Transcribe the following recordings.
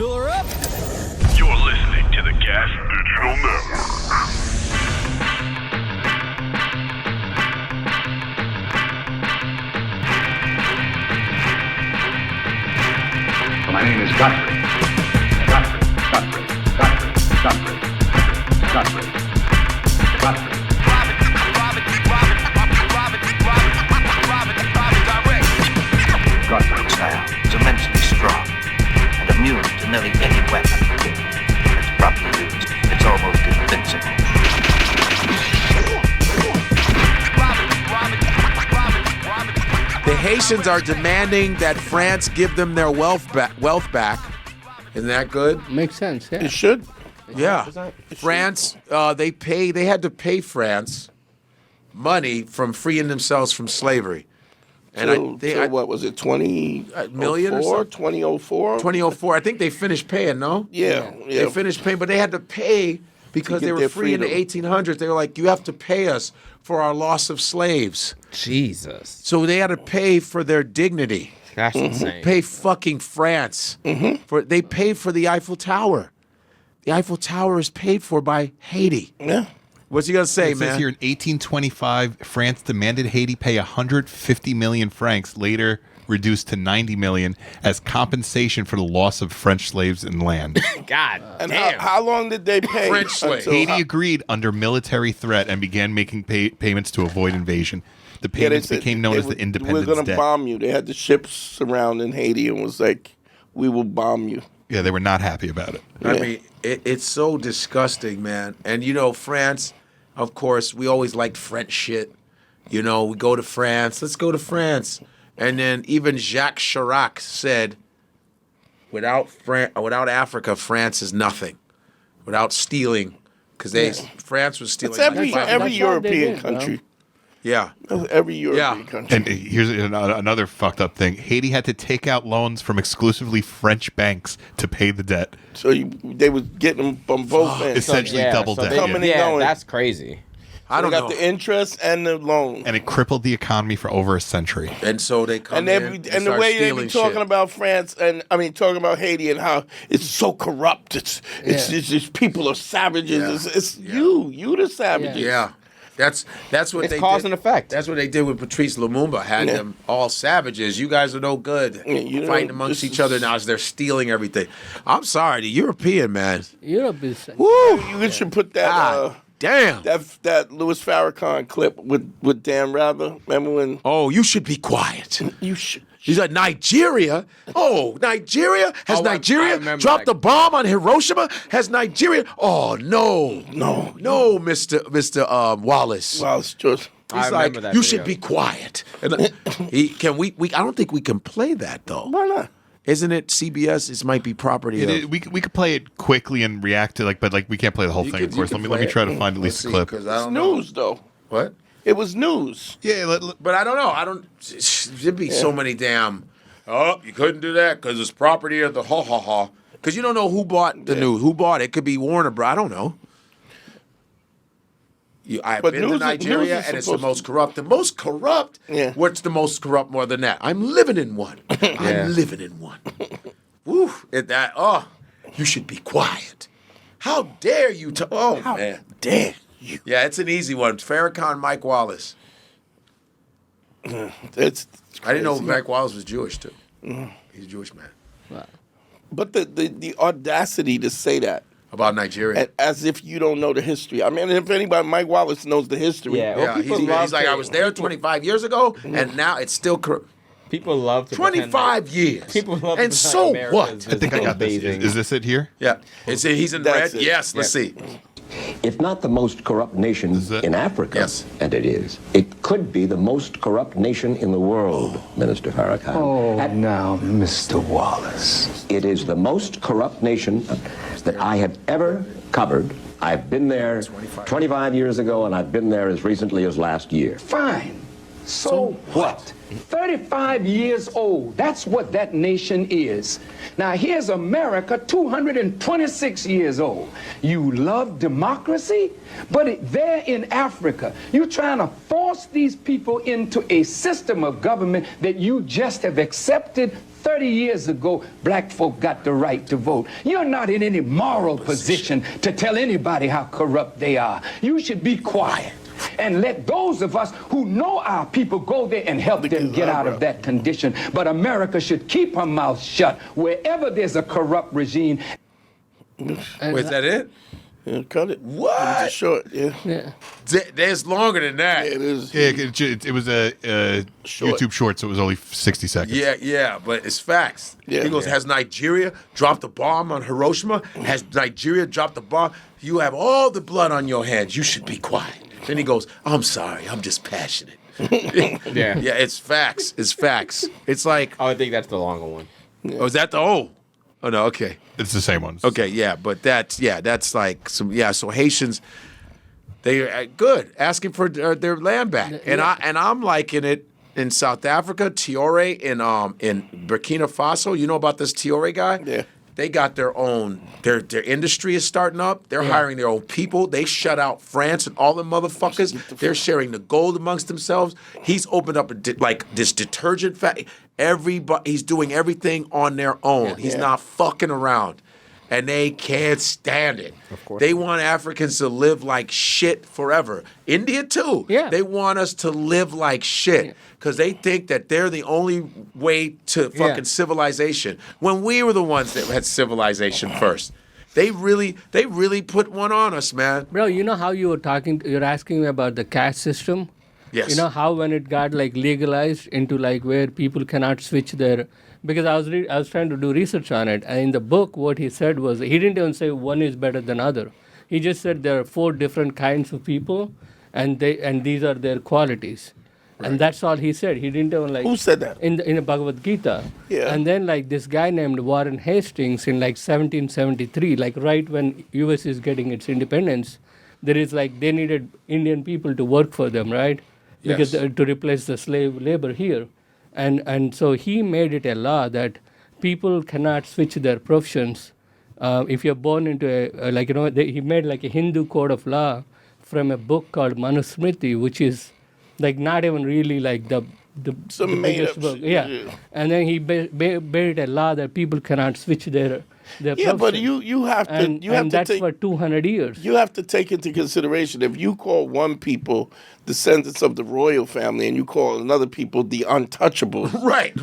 Fill her up. You're listening to the Gas Digital Network. My name is Godfrey. Godfrey's style is immensely strong and immune to nearly any weapon. It's properly used, it's almost invincible. The Haitians are demanding that France give them their wealth back. Isn't that good? Makes sense, yeah. It should. Yeah. France, they had to pay France money from freeing themselves from slavery. And what was it, 20 million or something? 2004? 2004. I think they finished paying, no? Yeah. They finished paying, but they had to pay because they were free in the 1800s. They were like, you have to pay us for our loss of slaves. Jesus. So they had to pay for their dignity. That's insane. Pay fucking France. They paid for the Eiffel Tower. The Eiffel Tower is paid for by Haiti. Yeah. What's he gonna say, It man? says here in 1825, France demanded Haiti pay 150 million francs, later reduced to 90 million, as compensation for the loss of French slaves and land. God And damn. how long did they pay? French slaves. Haiti agreed under military threat and began making payments to avoid invasion. The payments became known as the Independence We're going to Debt. bomb you. They had the ships surrounding Haiti and was like, we will bomb you. Yeah, they were not happy about it. I mean, it's so disgusting, man. And you know, France, of course, we always liked French shit. You know, we go to France. Let's go to France. And then even Jacques Chirac said, without Africa, France is nothing. Without stealing, because France was stealing. It's every European did, country. Yeah. Every European country. And here's another fucked up thing. Haiti had to take out loans from exclusively French banks to pay the debt. So they was getting them from both ends. Essentially double debt. Coming and going. That's crazy. I don't they got know. the interest and the loan. And it crippled the economy for over a century. And so they come And in the start way they stealing be talking shit. about France talking about Haiti and how it's so corrupt. It's just people are savages. Yeah. It's you the savages. Yeah. That's what It's they cause did. and effect. That's what they did with Patrice Lumumba. Had them all savages. You guys are no good. you know, Fighting amongst this each other now as they're stealing everything. I'm sorry, the European man. Europe is. Woo! You should put that God damn. that Louis Farrakhan clip with Dan Rather. Remember when? Oh, you should be quiet. You should. He's like, Nigeria? Oh, Nigeria? Has Oh, I Nigeria remember dropped that. the bomb on Hiroshima? Has Nigeria? Oh, no, Mr. Wallace. Well, it's just. He's I like, remember that you video. should be quiet. And I don't think we can play that, though. Why not? Isn't it CBS? It might be property of... We could play it quickly and react to but we can't play the whole thing. Of course, let me try to find at least a clip. Because I It's don't know. news though. What? It was news. Yeah, But I don't know. There'd be so many damn... Oh, you couldn't do that because it's property of the ha-ha-ha. Because you don't know who bought the news. Who bought it? It could be Warner Bros. I don't know. I've been to Nigeria, and it's the most corrupt. The most corrupt? Yeah. What's the most corrupt more than that? I'm living in one. I'm living in one. Woo. You should be quiet. How dare you? Man. Dare you? Yeah, it's an easy one. Farrakhan, Mike Wallace. It's I didn't know crazy. Mike Wallace was Jewish, too. He's a Jewish man. But the audacity to say that. About Nigeria. As if you don't know the history. I mean, if anybody, Mike Wallace knows the history. Yeah. Well, Yeah, people he's love like, to- I was there 25 years ago, and now it's still corrupt. People love to pretend 25 like- years. People love to And pretend so America what? is I think I got this. amazing. Is this it here? Yeah. He's in red? That's it. Yes, let's see. If not the most corrupt nation Is it? in Africa, Yes. and it is, it could be the most corrupt nation in the world, Minister Farrakhan. Oh, now, Mr. Wallace. It is the most corrupt nation that I have ever covered. I've been there 25 years ago, and I've been there as recently as last year. Fine. So what? 35 years old. That's what that nation is. Now here's America, 226 years old. You love democracy, but there in Africa, you're trying to force these people into a system of government that you just have accepted. 30 years ago, black folk got the right to vote. You're not in any moral position to tell anybody how corrupt they are. You should be quiet and let those of us who know our people go there and help them get out of that condition. But America should keep her mouth shut wherever there's a corrupt regime. Was that it? Yeah, cut it. What? It was just short. Yeah. There's longer than that. Yeah, it is. Yeah, it was a YouTube short, so it was only 60 seconds. Yeah, but it's facts. Yeah. He goes, has Nigeria dropped a bomb on Hiroshima? Has Nigeria dropped a bomb? You have all the blood on your hands. You should be quiet. Then he goes, I'm sorry. I'm just passionate. Yeah. Yeah, it's facts. It's facts. It's like, I think that's the longer one. oh, is that the, oh no, okay. It's the same one. Okay, yeah, but that's like some, so Haitians, they are good, asking for their land back. And I'm liking it in South Africa, Tiore in Burkina Faso. You know about this Tiore guy? Yeah. They got their own, their industry is starting up. They're hiring their own people. They shut out France and all the motherfuckers. They're sharing the gold amongst themselves. He's opened up this detergent factory. He's doing everything on their own. He's not fucking around. And they can't stand it. Of course. They want Africans to live like shit forever. India too. Yeah. They want us to live like shit because they think that they're the only way to fucking civilization. When we were the ones that had civilization first. They really put one on us, man. Bro, you know how you're asking me about the caste system? Yes. You know how when it got like legalized into like where people cannot switch their, because I was trying to do research on it, and in the book what he said was, he didn't even say one is better than other. He just said there are 4 different kinds of people, and these are their qualities. Right. And that's all he said. He didn't even like. Who said that? In the Bhagavad Gita. Yeah. And then like this guy named Warren Hastings in like 1773, like right when US is getting its independence, there is like they needed Indian people to work for them, right? Because to replace the slave labor here. And so he made it a law that people cannot switch their professions. If you're born into he made like a Hindu code of law from a book called Manusmriti, which is like not even really like the biggest book. Yeah. And then he made a law that people cannot switch their profession. But you have to and that's for 200 years. You have to take into consideration if you call one people descendants of the royal family and you call another people the untouchables. Right.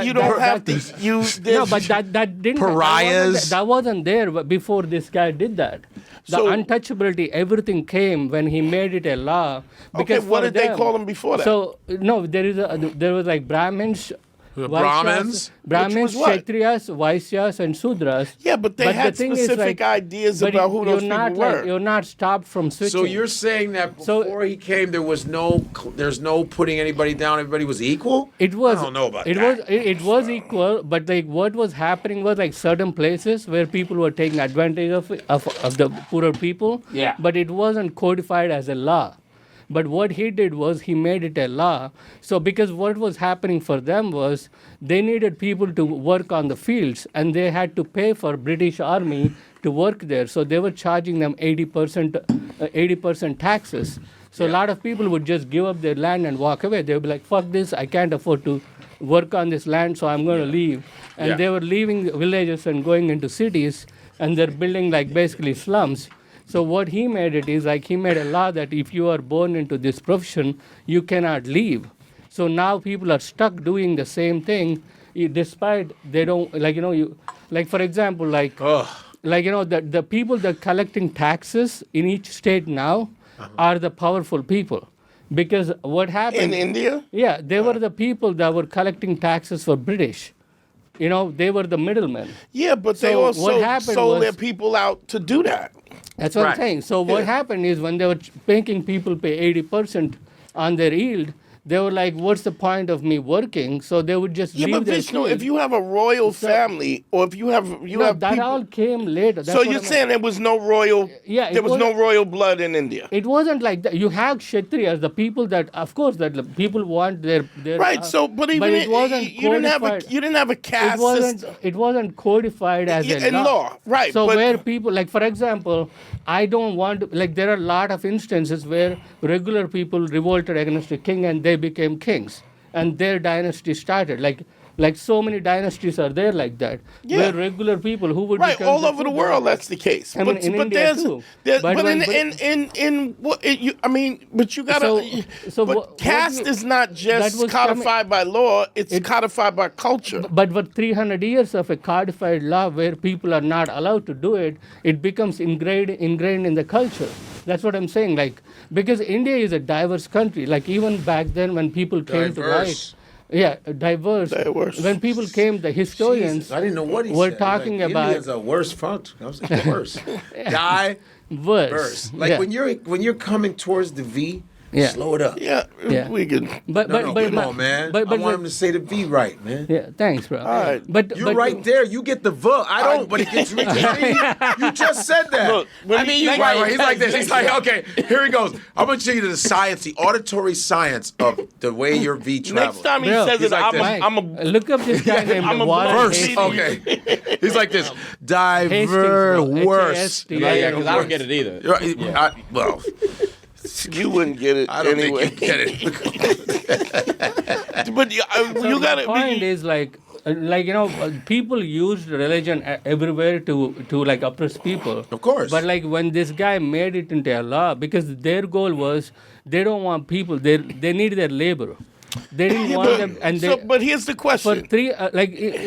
You don't have to use this. No, but that didn't. Pariahs. That wasn't there before this guy did that. The untouchability, everything came when he made it a law. Because what did they call them before that? So no, there was like Brahmins. Brahmins, Kshatriyas, Vaisyas, and Sudras. Yeah, but they had specific ideas about who those people were. You're not stopped from switching. So you're saying that before he came, there's no putting anybody down. Everybody was equal. It was. I don't know about that. It was equal, but like what was happening was like certain places where people were taking advantage of the poorer people. Yeah. But it wasn't codified as a law. But what he did was he made it a law. So because what was happening for them was they needed people to work on the fields, and they had to pay for British Army to work there. So they were charging them 80% taxes. So a lot of people would just give up their land and walk away. They would be like, fuck this, I can't afford to work on this land, so I'm going to leave. And they were leaving villages and going into cities, and they're building like basically slums. So what he made it is like he made a law that if you are born into this profession, you cannot leave. So now people are stuck doing the same thing, despite they don't for example, the people that are collecting taxes in each state now are the powerful people. Because what happened in India? Yeah, they were the people that were collecting taxes for British. They were the middlemen. Yeah, but they also sold their people out to do that. That's what I'm saying. So what happened is when they were making people pay 80% on their yield, they were like, what's the point of me working? So they would just Yeah, leave but their Vishnu, field. if you have a royal family, or if you have No, that people, all came later. That's so what you're I meant. saying there was no royal, Yeah, it there was no wasn't- royal blood in India. It wasn't like that. You have Kshatriyas, the people that, of course, that the people want their Right. So, but even it wasn't you didn't have a codified. you didn't have a caste system. It wasn't codified as Yeah, a in law, right, So but- where people, like for example, I don't want, like there are a lot of instances where regular people revolted against a king and they became kings and their dynasty started. Like so many dynasties are there like that, Yeah. where regular people who would Right, become all the over the food world, dynasty. that's the case. I mean, in India too. But But when- in what you, I mean, but you gotta. So but what caste you- is not that just was codified by law; it's codified by culture. But for 300 years of a codified law where people are not allowed to do it, it becomes ingrained in the culture. That's what I'm saying. Like, because India is a diverse country. Like even back then when people came to write. Diverse. Yeah, diverse. Diverse. When people came, the historians Jesus, I didn't know what he were said. talking Like, about Indians are worse front. I was like, worse. verse. Verse. Like yeah. when you're coming towards the V, Yeah. slow it up. Yeah, Yeah. we can. But No, come on, man. I want him to say the V right, man. Yeah, thanks, bro. All right. But You're right there. You get the V. I don't, but it gets me to the V. You just said that. Look, when I you- mean, you like- right. He's like this. He's like, okay, here he goes. I'm going to show you the science, the auditory science of the way your V travels. Next time he Bro, says he's it, like this. Mike, I'm a. look up this guy named I'm a Warren Verse. Hastings. Okay. He's like this. Hastings, bro. Worse. H-A-S-T-I-N-G. Yeah, because I don't get it either. Well, You wouldn't get it I don't anyway. think you get it. But you The gotta point be. is like people used religion everywhere to like oppress people. Of course. But like when this guy made it into a law, because their goal was they don't want people. They need their labor. They didn't want them, and they. But here's the For question.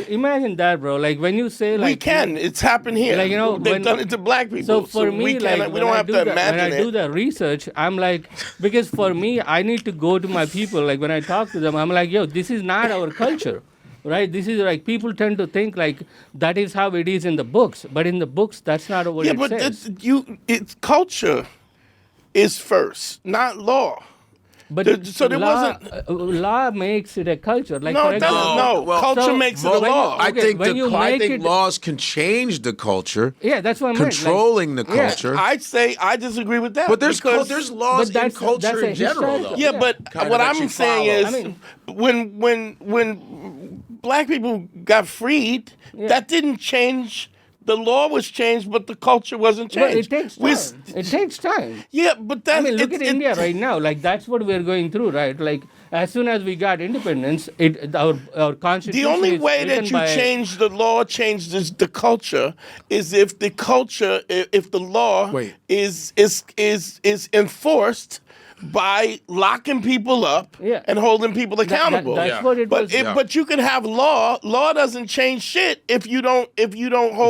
imagine that, bro. Like when you say like We can. It's happened here. Like, they've done it to black people. So for me, we like can. We when don't I have do to the, imagine when I do it. the research, I'm like, because for me, I need to go to my people. Like when I talk to them, I'm like, yo, this is not our culture, right? This is like people tend to think like that is how it is in the books, but in the books, that's not what Yeah, it but says. it's culture is first, not law. But so there law, wasn't- law makes it a culture. Like No, for it doesn't. example, No, well, culture so- makes it a well, when you- law. I Okay, think when you I make think it- laws can change the culture. Yeah, that's what I meant. Controlling the yeah. culture. I'd say I disagree with that. But there's because- there's laws But in that's culture a in general, historical- though. Yeah, Yeah. but Kinda what that I'm you saying follow. is, I mean- when black people got freed, that didn't change. The law was changed, but the culture wasn't But changed. it takes We time. It takes time. Yeah, but that's. I mean, look at India right now. Like that's what we're going through, right? Like as soon as we got independence, our constitution. The only is way that written you by- change the law, changes the culture, is if the culture, if the law Wait. is enforced by locking people up Yeah. and holding people accountable. that's what it but was. but you can have law. Law doesn't change shit if you don't hold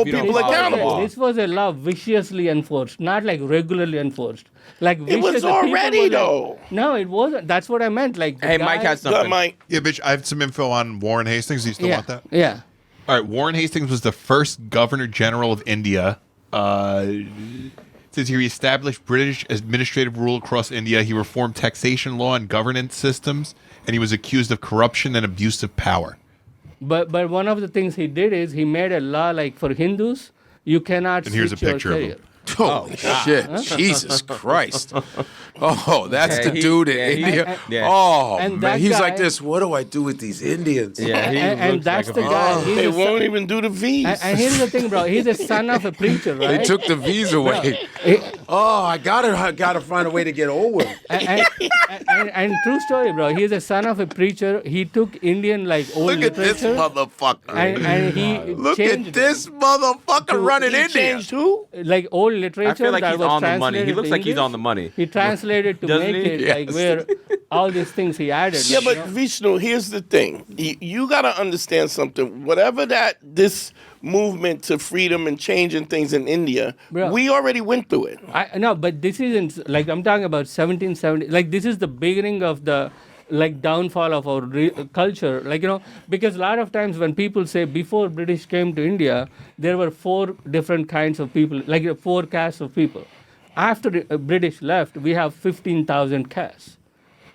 you don't people follow the accountable. law. This was a law viciously enforced, not like regularly enforced. Like It was vicious, people already, were like- though. No, it wasn't. That's what I meant. Like the Hey, Mike guy- has Go, something. Mike. Yeah, bitch. I have some info on Warren Hastings. Do you still Yeah, want that? yeah. All right. Warren Hastings was the first Governor General of India. Says here he established British administrative rule across India. He reformed taxation law and governance systems, and he was accused of corruption and abuse of power. But one of the things he did is he made a law like for Hindus, you cannot And here's a switch your picture of him. career. Holy shit. Jesus Christ. Oh, that's Yeah, the dude in yeah, he- India. yeah. Oh, And man. that He's guy- like this. What do I do with these Indians? Yeah, he And looks that's like the a- guy. he's They a won't son- even do the V's. and here's the thing, bro. He's a son of a preacher, right? They took the V's away. Oh, I gotta find a way to get over. and true story, bro. He's a son of a preacher. He took Indian like old Look at this literature, motherfucker. and he Look changed at this motherfucker running He India. changed who? like old literature. I feel like that he's was on the money. He translated looks to like he's English. on the money. He translated to Doesn't make he? it like Yes. where all these things he added. Yeah, you but know? Vishnu, here's the thing. You got to understand something. Whatever this movement to freedom and changing things in India, Bro. we already went through it. No, but this isn't like I'm talking about 1770. Like this is the beginning of the like downfall of our culture. Like because a lot of times when people say before British came to India, there were 4 different kinds of people, like 4 castes of people. After the British left, we have 15,000 castes.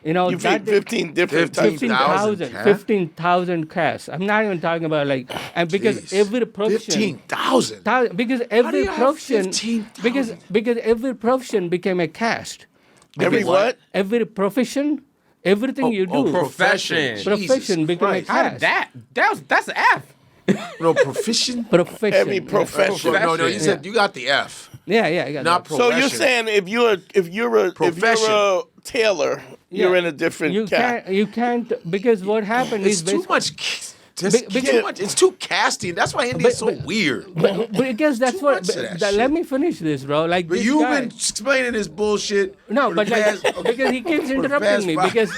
You know, You've that seen 15 different types. 15,000 15,000 casts. I'm not even talking about like, and because Jeez. every profession, 15,000. because do every you have profession, 15,000? because every profession became a caste. Every what? Every profession, everything you do, profession. profession became a Christ. How did caste. that's the F. No, proficient? Profession. Every profession. No, you said you got the F. Yeah, I got Not that. So you're profession. saying if you're a tailor, you're in a different You can't because what happened It's is too much. Too much. It's too casting. That's why India's so weird. because that's Too what. much of that Let shit. me finish this, bro. Like But this you've guy, been explaining this bullshit. no, for but the like past- because he keeps for the interrupting past me five- because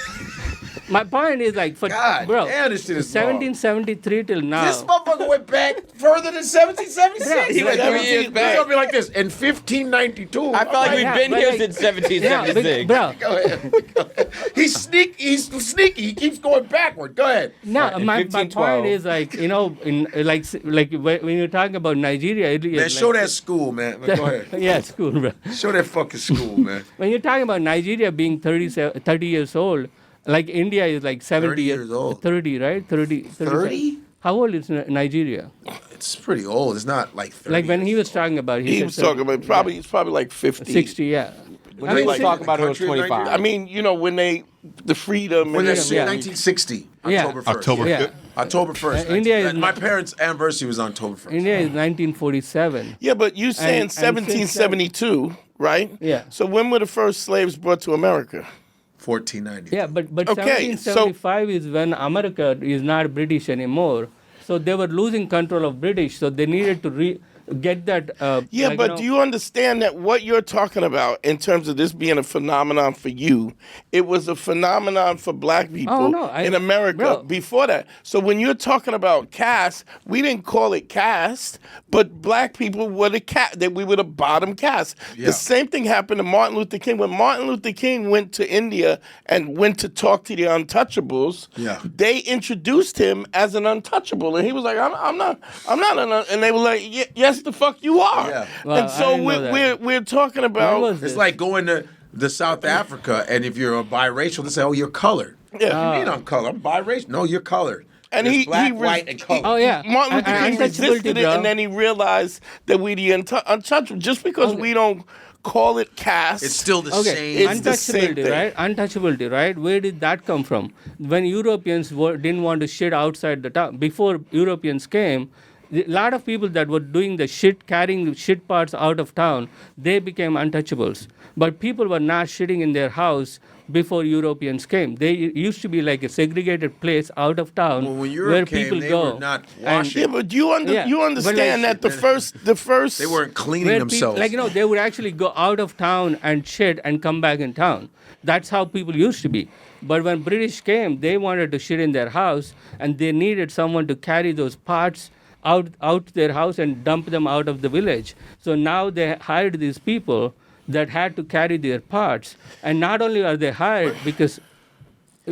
my point is like for God bro, damn, this shit is wrong. 1773 till now. This motherfucker went back further than 1776. He went 3 years back. It's gonna be like this. In 1592. I feel like we've Yeah, been but here like- since 1776. bro. Go ahead. He's sneaky. He keeps going backward. Go ahead. No, in my 1512. point is like in like when you're talking about Nigeria, Man, show that school, man. Go ahead. Yeah, it's cool, bro. Show that fucking school, man. When you're talking about Nigeria being 30 years old, like India is like 70 30 years old. 30, right? 30. 30? How old is Nigeria? It's pretty old. It's not like 30. Like when he was talking about, He said was talking 30, about it's probably like 50. 60, yeah. When he was talking about it was Country of 25. I mean, when the freedom When and they Yeah. 1960, Yeah. October 1st. October Yeah. 5th. October 1st. India is my parents' anniversary was on October 1st. India is 1947. Yeah, but you saying And since 1772, right? Yeah. So when were the first slaves brought to America? 1490. Yeah, but Okay, 1775 is when America is not British anymore. So they were losing control of British, so they needed to get that. Yeah, like, but do you understand that what you're talking about in terms of this being a phenomenon for you, it was a phenomenon for black people no, in America bro. before that. So when you're talking about caste, we didn't call it caste, but black people were that we were the bottom caste. Yeah. The same thing happened to Martin Luther King. When Martin Luther King went to India and went to talk to the untouchables, Yeah. they introduced him as an untouchable, and he was like, "I'm not and they were like, yes, the fuck you are." Yeah. Well, And I so didn't know that. we're talking about. When was It's this? like going to South Africa, and if you're a biracial, they say, "Oh, you're colored." Yeah. What do you mean I'm colored? I'm biracial. No, you're colored. And There's he black, res- white, and colored. Oh yeah, Martin Luther King Untouchability, resisted it, bro. and then he realized that we the untouchable. Just because we don't call it caste, It's still the Okay, same. It's the same untouchability, thing. right? Untouchability, right? Where did that come from? When Europeans didn't want to shit outside the town, before Europeans came, a lot of people that were doing the shit, carrying the shit parts out of town, they became untouchables. But people were not shitting in their house before Europeans came. They used to be like a segregated place out of town Well, when where Europe came, people they go. were not and- washing. Yeah, but you Yeah, but understand like- that the first They weren't cleaning where themselves. they would actually go out of town and shit and come back in town. That's how people used to be. But when British came, they wanted to shit in their house, and they needed someone to carry those parts out their house and dump them out of the village. So now they hired these people that had to carry their parts. And not only are they hired because,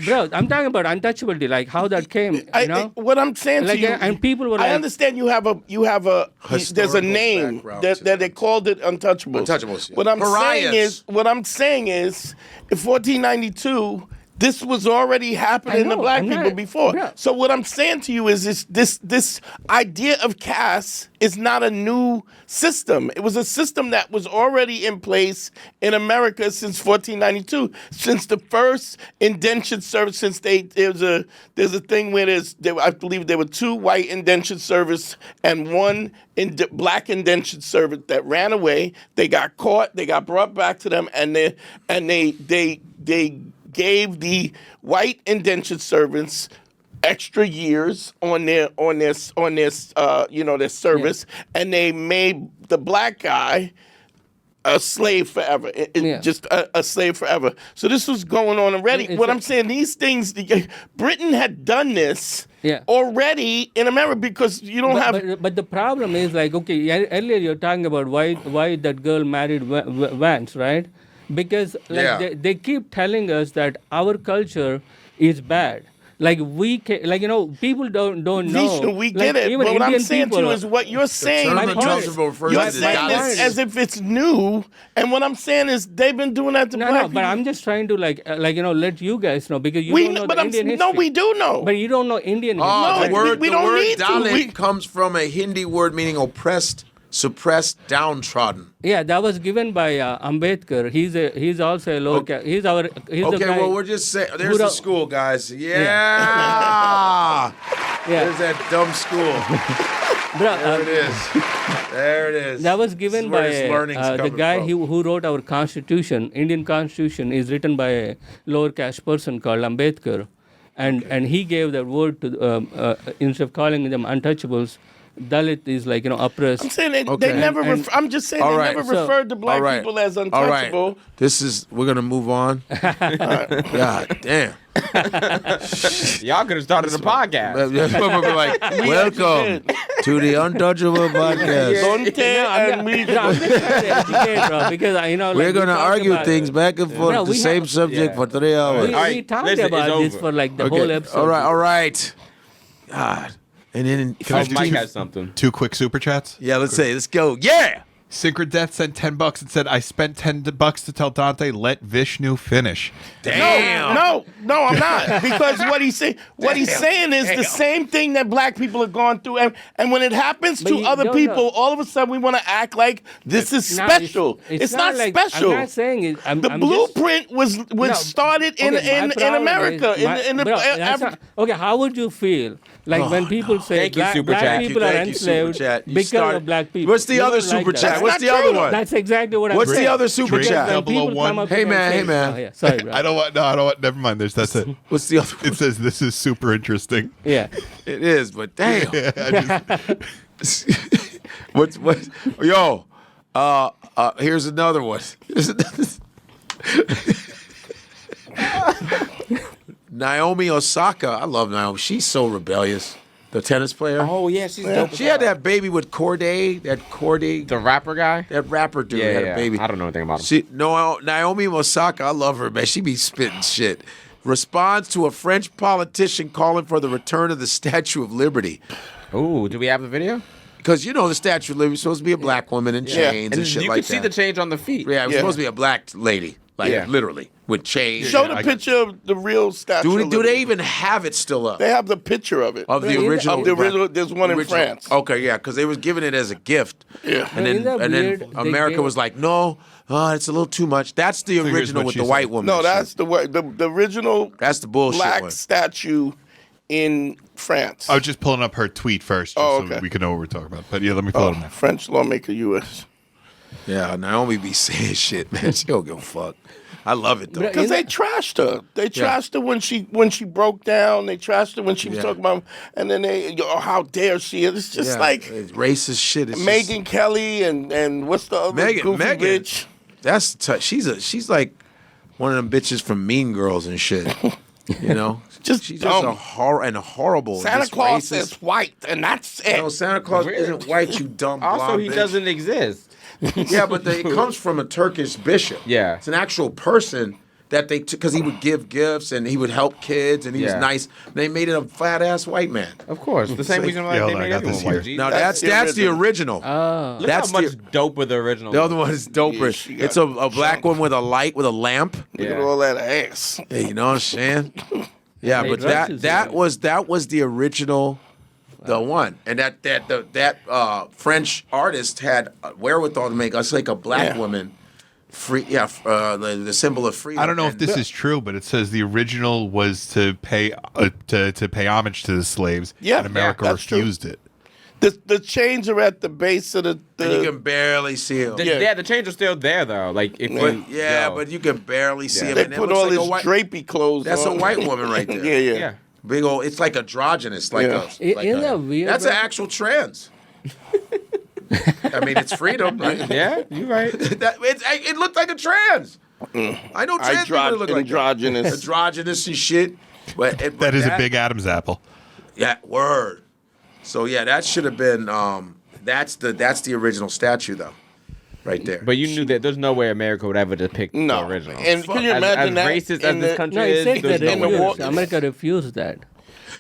bro, I'm talking about untouchability, like how that came, you know? what I'm saying Like, to you, and people were I like- understand you have a there's a Historical name background that to they called it untouchables. Untouchables, yeah. What Pariahs. I'm saying is in 1492 this was already happening to know, black I'm people not- before. yeah. So what I'm saying to you is this idea of caste is not a new system. It was a system that was already in place in America since 1492, since the first indentured service. Since there's a thing where I believe there were 2 white indentured service and 1 black indentured servant that ran away. They got caught. They got brought back to them, and they gave the white indentured servants extra years on their their service, and they made the black guy a slave forever. Just a slave forever. So this was going on already. What I'm saying, these things, Britain had done this already in America because you don't have. But the problem is like, okay, earlier you're talking about why that girl married Vance, right? Because like they keep telling us that our culture is bad. Like people don't know. Vishnu, we Like, get it. even But what I'm Indian saying to you people- is what you're saying. term My point- untouchable refers You're to the saying dollars. this as if it's new, and what I'm saying is they've been doing that to No, black no, but people. I'm just trying to let you guys know because you we don't know but the I'm Indian history. no, we do know. But you don't know Indian history. Oh, No, the word, we the don't word need to. Dalit We- comes from a Hindi word meaning oppressed, suppressed, downtrodden. Yeah, that was given by Ambedkar. He's also a low. He's the Okay, guy. well, we're just saying. There's who the wrote- school, guys. Yeah. Yeah. There's that dumb school. Bro, There it is. There it is. that was This given is where by this learning's the coming guy from. who wrote our constitution. Indian constitution is written by a lower caste person called Ambedkar, and he gave that word to instead of calling them untouchables. Dalit is oppressed. I'm saying they Okay. never. And- I'm just saying All they right. never So- referred to black All right. people as All right. untouchable. We're going to move on. God damn. Y'all could have started a podcast. We're like, welcome to the Untouchable Podcast. Don't I'm just trying to educate, bro, because We're going to talked argue about- things back and forth, No, the we same have- subject Yeah. for 3 hours. We, All right, we talked listen, it's about this over. for the Okay. whole episode. All right. God. And then, Oh, Mike has something. 2 quick super chats. yeah, let's go. Yeah. Synchro Death sent $10 and said, "I spent $10 to tell Dante let Vishnu finish." Damn. No, I'm not. Because what he's saying is the same thing that black people have gone through, and when it happens But to you other don't people, know. all of a sudden we want to act like this is No, special. It's not like, special. I'm not saying it. I'm the just- blueprint was No, started in okay, my problem America. is- in the bro, that's Af- not- okay, how would you feel when people say Thank you, black, Super Chat. people are Thank you, Super enslaved Chat. You because started- of black people? What's the You other don't like Super that. Chat? That's What's not the other true. one? That's exactly what I'm What's saying. the other Super Because Chat? when people 001. come up Hey, to me man, and hey, say- man. Oh, yeah, sorry, bro. I don't want. Never mind. That's it. What's the other one? It says this is super interesting. Yeah. It is, but damn. I just, What? Yo, here's another one. Naomi Osaka. I love Naomi. She's so rebellious. The tennis player. Oh, yeah, she's dope. She had that baby with Corday. The rapper guy? That rapper dude Yeah, had yeah. a baby. I don't know anything about him. Naomi Osaka, I love her, man. She be spitting shit. Responds to a French politician calling for the return of the Statue of Liberty. Ooh, do we have the video? Because, the Statue of Liberty is supposed to be a black woman in chains and shit you like can see that. the change on the feet. Yeah, it was Yeah. supposed to be a black lady. Like, Yeah. literally, with chains. Show the picture of the real statue. Do of they Liberty. even have it still up? They have the picture of it. Of the original? Of the original. There's one in Original. France. Okay, yeah, because they was giving it as a gift. Yeah. And Isn't that then weird? They America gave- was like, no, it's a little too much. That's the here's original what with she the said. white woman. No, and that's shit. the original. That's the bullshit black one. statue in France. I was just pulling up her tweet first, just Oh, so okay. we can know what we're talking about. But yeah, let me pull it up now. French lawmaker, U.S. Yeah, Naomi be saying shit, man. She don't give a fuck. I love it though. But- Because they trashed her. They trashed her when she broke down. They trashed her when she was Yeah. talking about, and then how dare she? It's just It's racist shit. It's Megan Kelly and what's the other goofy Megan. bitch? That's she's like one of them bitches from Mean Girls and shit. Just she's dumb. just horrible. Santa just Claus racist. is white, and that's it. No, Santa Claus isn't white. You dumb. Also, blonde he bitch. doesn't exist. Yeah, but it comes from a Turkish bishop. Yeah. It's an actual person that they took because he would give gifts and he would help kids and he was Yeah. nice. They made it a fat ass white man. Of course. The same reason why Yeah, they hold on, I made got everyone this white. here. Jesus. Now That's that's the the original. Look that's how much the- doper the original The other one is doper. Yeah, she got It's a black one with a light with a lamp. Look at Yeah. all that ass. Yeah, you know what I'm saying? Yeah, They but dresses that it. was the original, the one, and that French artist had wherewithal to make us like a black Yeah. woman free. Yeah, the symbol of freedom. I don't know if And- this is true, but it says the original was to pay to pay homage to the slaves. Yeah, and America yeah, that's true. refused it. The chains are at the base of and you can barely see him. Yeah, the change is still there though. Like if you, But you can barely see him. they and it put looks all like a his white- drapey clothes That's on. a white woman right there. yeah. yeah. Big old. It's like androgynous, like Yeah. Isn't that weird? That's bro? an actual trans. I mean, it's freedom, right? Yeah, you're right. It looked like a trans. I know trans people that look like that. Androgynous. Androgynous and shit. But That is a big Adam's apple. Yeah, word. So yeah, that should have been. That's the original statue though, right there. But you knew that there's no way America would ever depict No. the original. And can you imagine as that? racist in as this the- country No, it is, said there's that no way. refused. America refused that.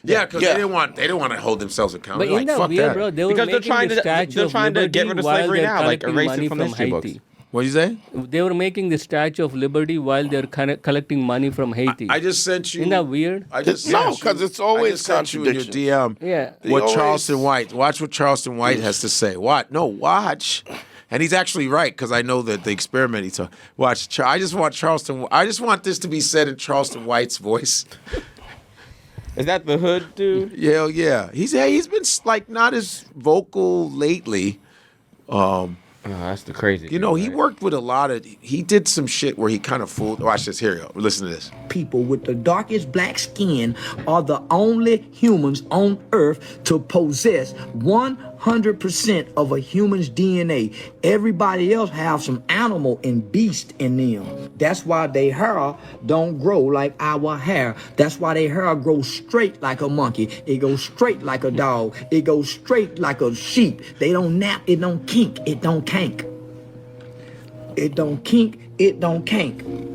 Yeah, because they didn't want to hold themselves accountable. But in Like, that fuck weird, that. bro, they were Because they're making trying the to- Statue they're of trying to get Liberty rid of while slavery they're now, like, collecting erase it money from from history books. Haiti. What you say? They were making the Statue of Liberty while they're collecting money from Haiti. I just sent you. Isn't that weird? I just No, sent you- 'cause it's always I just sent you in your DM. Yeah. They What always- Charleston White? Watch what Charleston White has to say. What? No, watch. And he's actually right because I know that the experiment he took. Watch. I just want Charleston. I just want this to be said in Charleston White's voice. Is that the hood dude? Yeah, yeah. He's been like not as vocal lately. Oh, that's the crazy. You know, dude, he right? worked with a lot of. He did some shit where he kind of fooled. Watch this. Here you go. Listen to this. People with the darkest black skin are the only humans on Earth to possess 100% of a human's DNA. Everybody else have some animal and beast in them. That's why their hair don't grow like our hair. That's why their hair grows straight like a monkey. It goes straight like a dog. It goes straight like a sheep. They don't nap. It don't kink. It don't kank. It don't kink. It don't kank.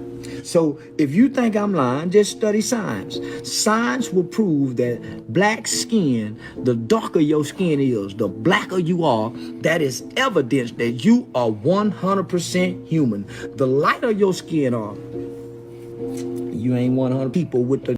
So if you think I'm lying, just study science. Science will prove that black skin, the darker your skin is, the blacker you are, that is evidence that you are 100% human. The lighter your skin are, you ain't 100 people with the...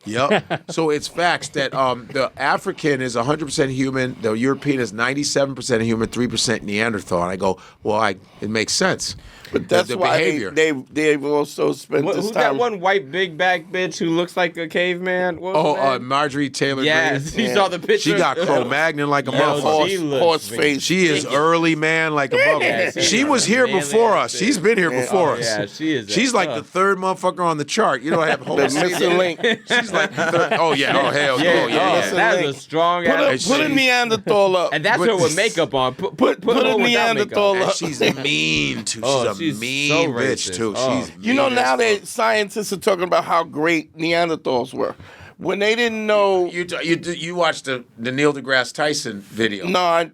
Yep. So it's facts that the African is 100% human, the European is 97% human, 3% Neanderthal. And I go, well, it makes sense. But that's the why behavior. they've also spent this Who's time. that one white big back bitch who looks like a caveman? What was her name? Marjorie Taylor Yes, Greene. you saw the picture. She got Cro-Magnon like a Yo, motherfucker. she looks horse face. She is early man like a motherfucker. She was here before us. She's been here before us. Yeah, she is. She's like the third motherfucker on the chart. You know, I have The missing link. She's like the third. Oh yeah. Oh hell. Yeah, Oh yeah. that's link. a strong Put ass. a Neanderthal up. And that's her with makeup on. Put a her without Neanderthal makeup. up. And she's mean too. Oh, She's a she's mean so bitch racist. too. Oh. She's You know, mean now as that fuck. scientists are talking about how great Neanderthals were. When they didn't know... You watched the Neil deGrasse Tyson video. No, have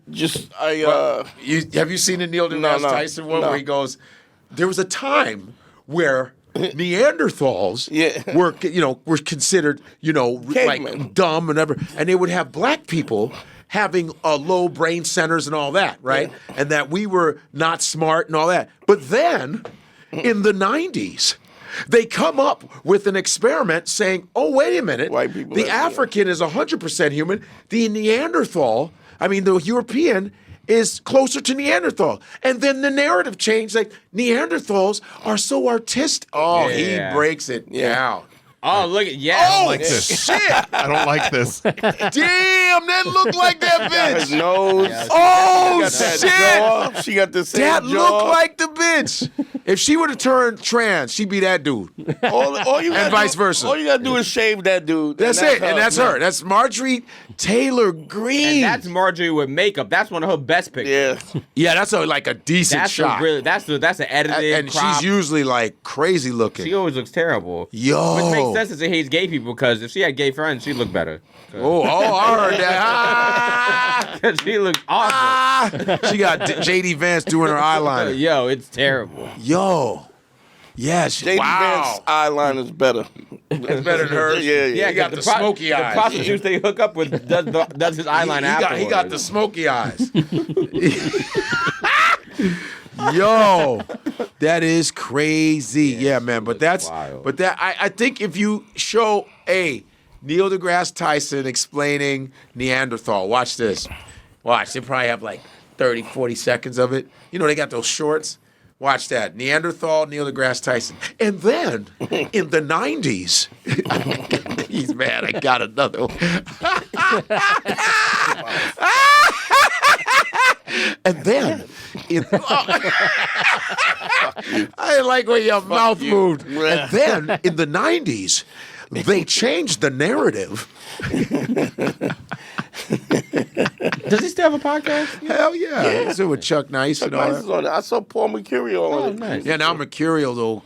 you seen the Neil deGrasse Tyson one no. where he goes, there was a time where Neanderthals were considered, Cavemen. like dumb and whatever, and they would have black people having low brain centers and all that, right? Yeah. And that we were not smart and all that. But then, in the 90s, they come up with an experiment saying, oh, wait a minute, White people the are- African is 100% human, the the European is closer to Neanderthal. And then the narrative changed, like, Neanderthals are so artistic. Oh, Yeah. he breaks it down. Oh, look at Oh, like this. shit! I don't like this. Damn, that looked like that Her bitch. nose. Oh, Got that shit! jaw. She got the same That jaw. looked like the bitch. If she would have turned trans, she'd be that dude. All you And vice versa. All you gotta do is shave that dude. That's it. And that's her. That's Marjorie Taylor Greene. And that's Marjorie with makeup. That's one of her best pictures. Yeah. Yeah, that's like a decent That's shot. that's an edited. And crop. she's usually like crazy looking. She always looks terrible. Yo. Which makes sense that she hates gay people because if she had gay friends, she'd look better. Oh, I heard that. Ah, 'Cause she looks awful. she got JD Vance doing her eyeliner. Yo, it's terrible. Yo. Yes. JD wow. Vance eyeliner's better. It's better than hers. Yeah, He yeah. got the smoky eyes. The prostitutes they hook up with does his eyeliner He got afterwards. the smoky eyes. Yo, that is crazy. Yeah, man. But wild. I think if you show Neil deGrasse Tyson explaining Neanderthal, watch this. Watch, they probably have like 30, 40 seconds of it. You know, they got those shorts. Watch that. Neanderthal, Neil deGrasse Tyson. And then in the 90s, he's mad, I got another one. And then, I didn't like when your mouth moved. And then in the 90s, they changed the narrative. Does he still have a podcast? Hell yeah. He's with Chuck Nice and all Nice is that. on it. I saw Paul Mercurio on it. Nice. Yeah, now Mercurial, though,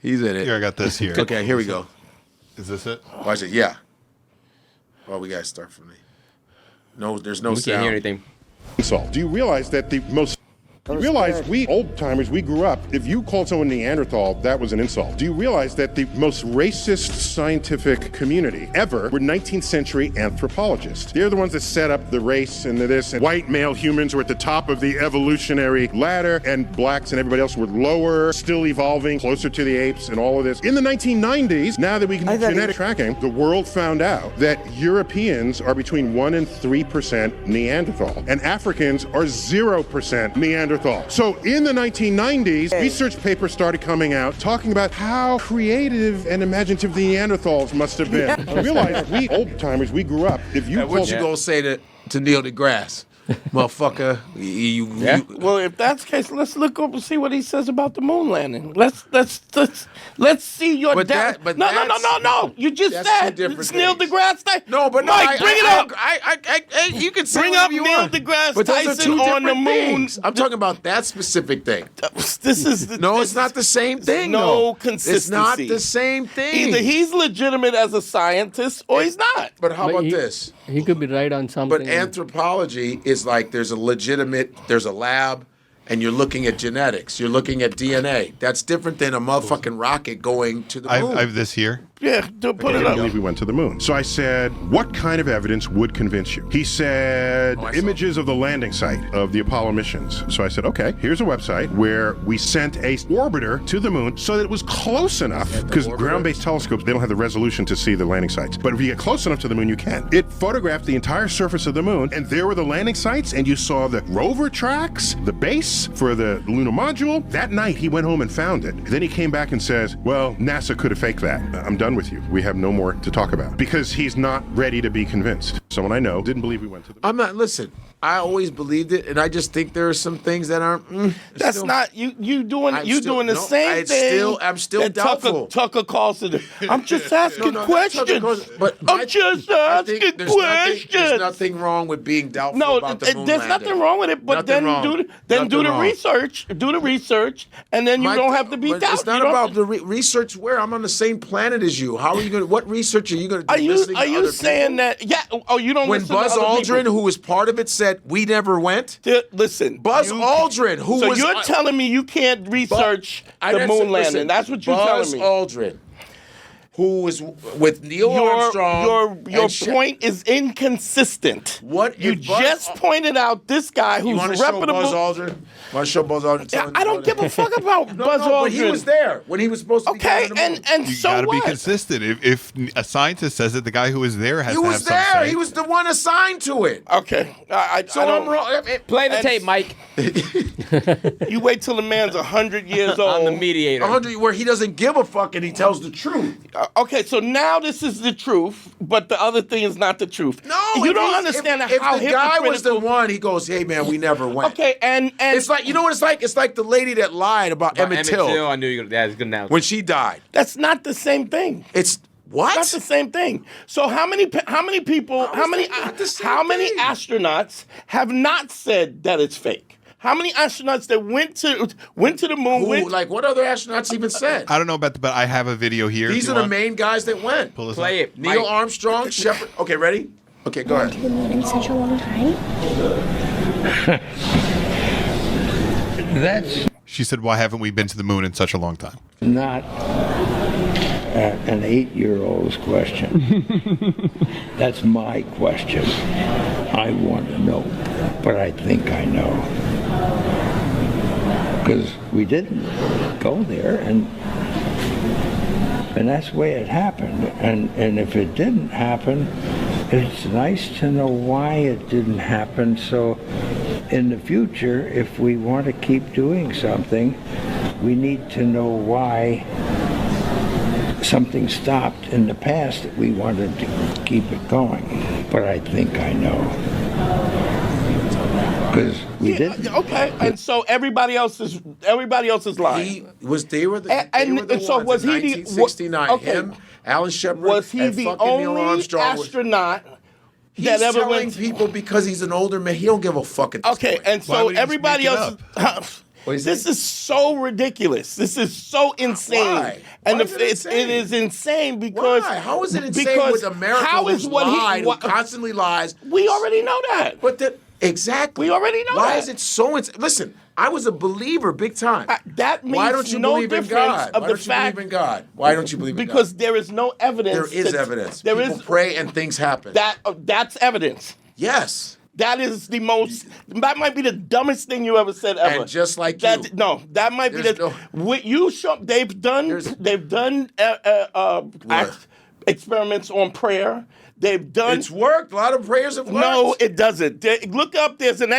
he's in it. Here, I got this here. Okay, here we go. Is this it? Watch it. Yeah. Oh, we got to start from me. No, there's no We sound. can't hear anything. Do you realize that the most You realize we old-timers, we grew up, if you called someone Neanderthal, that was an insult. Do you realize that the most racist scientific community ever were 19th century anthropologists? They're the ones that set up the race and this, and white male humans were at the top of the evolutionary ladder, and blacks and everybody else were lower, still evolving, closer to the apes and all of this. In the 1990s, now that we can do genetic tracking, the world found out that Europeans are between 1% and 3% Neanderthal, and Africans are 0% Neanderthal. So in the 1990s, research papers started coming out talking about how creative and imaginative the Neanderthals must have been. I realized we old-timers, we grew up. If you what you gonna say to Neil deGrasse? Motherfucker, Well, if that's the case, let's look up and see what he says about the moon landing. Let's see your But dad. that- but No. You just that's said two different it's Neil things. deGrasse Tyson. No, but Mike, bring it up. You can say Bring up whatever you Neil want. deGrasse But those are Tyson two on the different moon. things. I'm talking about that specific thing. This is No, it's not the same thing. no though. consistency. It's not the same thing. Either he's legitimate as a scientist or he's not. But how about he, this? He could be right on something. But anthropology is like there's a lab, and you're looking at genetics. You're looking at DNA. That's different than a motherfucking rocket going to the moon. I have this here. Yeah, put I it up. believe we went to the moon. So I said, what kind of evidence would convince you? He said, images of the landing site of the Apollo missions. So I said, okay, here's a website where we sent a orbiter to the moon so that it was close enough, because ground-based telescopes, they don't have the resolution to see the landing sites. But if you get close enough to the moon, you can. It photographed the entire surface of the moon, and there were the landing sites, and you saw the rover tracks, the base for the lunar module. That night, he went home and found it. Then he came back and says, well, NASA could have faked that. I'm done with you. We have no more to talk about. Because he's not ready to be convinced. Someone I know didn't believe we went to the moon. I'm not. Listen, I always believed it, and I just think there are some things that aren't. That's not you doing the same thing. I'm still that doubtful. Tucker Carlson. I'm just asking questions. But I'm just asking questions. There's nothing wrong with being doubtful No, about the moon there's landing. nothing wrong with it. But Nothing wrong. do the wrong. research. Do the research, and then you don't have to be But doubtful. it's not about the research. Where I'm on the same planet as you. How are you going to? What research are you going to do? Are you listening to saying other people? that? Yeah. Oh, you don't. When listen Buzz to other Aldrin, people. who was part of it, said we never went. Listen, Buzz Aldrin, who so was. you're telling me you can't research the moon landing? That's what you're Buzz telling me. Aldrin, who was with Neil Armstrong. Your point is inconsistent. What you if Buzz just pointed out? This guy who's You want to reputable. show Buzz Aldrin? Want to show Buzz Aldrin? Yeah, I don't give a fuck about Buzz Aldrin. But he was there when he was supposed to be Okay, going to the moon. and You so gotta what? be consistent. If a scientist says it, the guy who was there has He to have was some there. say. He was the one assigned to it. Okay, So I don't, I'm wrong. Play the tape, Mike. You wait till the man's 100 years old. I'm the mediator. 100 where he doesn't give a fuck and he tells the truth. Okay, so now this is the truth, but the other thing is not the truth. No, you if don't he's- understand if how the guy was the hypocritical- one, he goes, "Hey man, we never went." Okay, and It's like, you know what it's like? It's like the lady that lied about Emmett Till I knew you were gonna. That's good now. when she died. that's not the same thing. It's what? Not the same thing. So how many people, how many astronauts have not said that it's fake? How many astronauts that went to the moon? Who, like what other astronauts even said? I don't know about but I have a video here. These if you are the want. main guys that went. Pull this Play up. it. Neil Mike. Armstrong, Shepard. Okay, ready? Okay, go ahead. to the moon in such a long time? That's She said, "Why haven't we been to the moon in such a long time?" not an 8-year-old's question. That's my question. I want to know, but I think I know. Because we didn't go there, and that's the way it happened. And if it didn't happen, it's nice to know why it didn't happen, so in the future, if we want to keep doing something, we need to know why something stopped in the past that we wanted to keep it going. But I think I know. Because we didn't. Okay, and so everybody else is lying. He was. They were the. And they were the so ones was in he the- 1969? okay. Him, Alan Shepard, Was he and the fucking Neil only Armstrong. astronaut He's that ever telling went? people because he's an older man. He don't give a fuck at this Okay, point. and Why so would he just everybody make it else. What is This it? is so ridiculous. This is so insane. Why? And Why is it insane? it is insane because Why? How is it insane because with America how is who's what lied, he who constantly lies? we already know that. But that Exactly. We already know Why that. is it so... Listen, I was a believer big time. That means Why don't you no believe in difference God? of Why the don't you fact... believe in God? Why don't you believe in God? Because there is no evidence. There is evidence. There People is pray and things happen. That's evidence. Yes. That is the most. That might be the dumbest thing you ever said ever. And just like that, you. No, that might be There's the. What you show. They've done experiments on prayer. They've done. It's worked. A lot of prayers have worked. No, it doesn't. Look up. There's an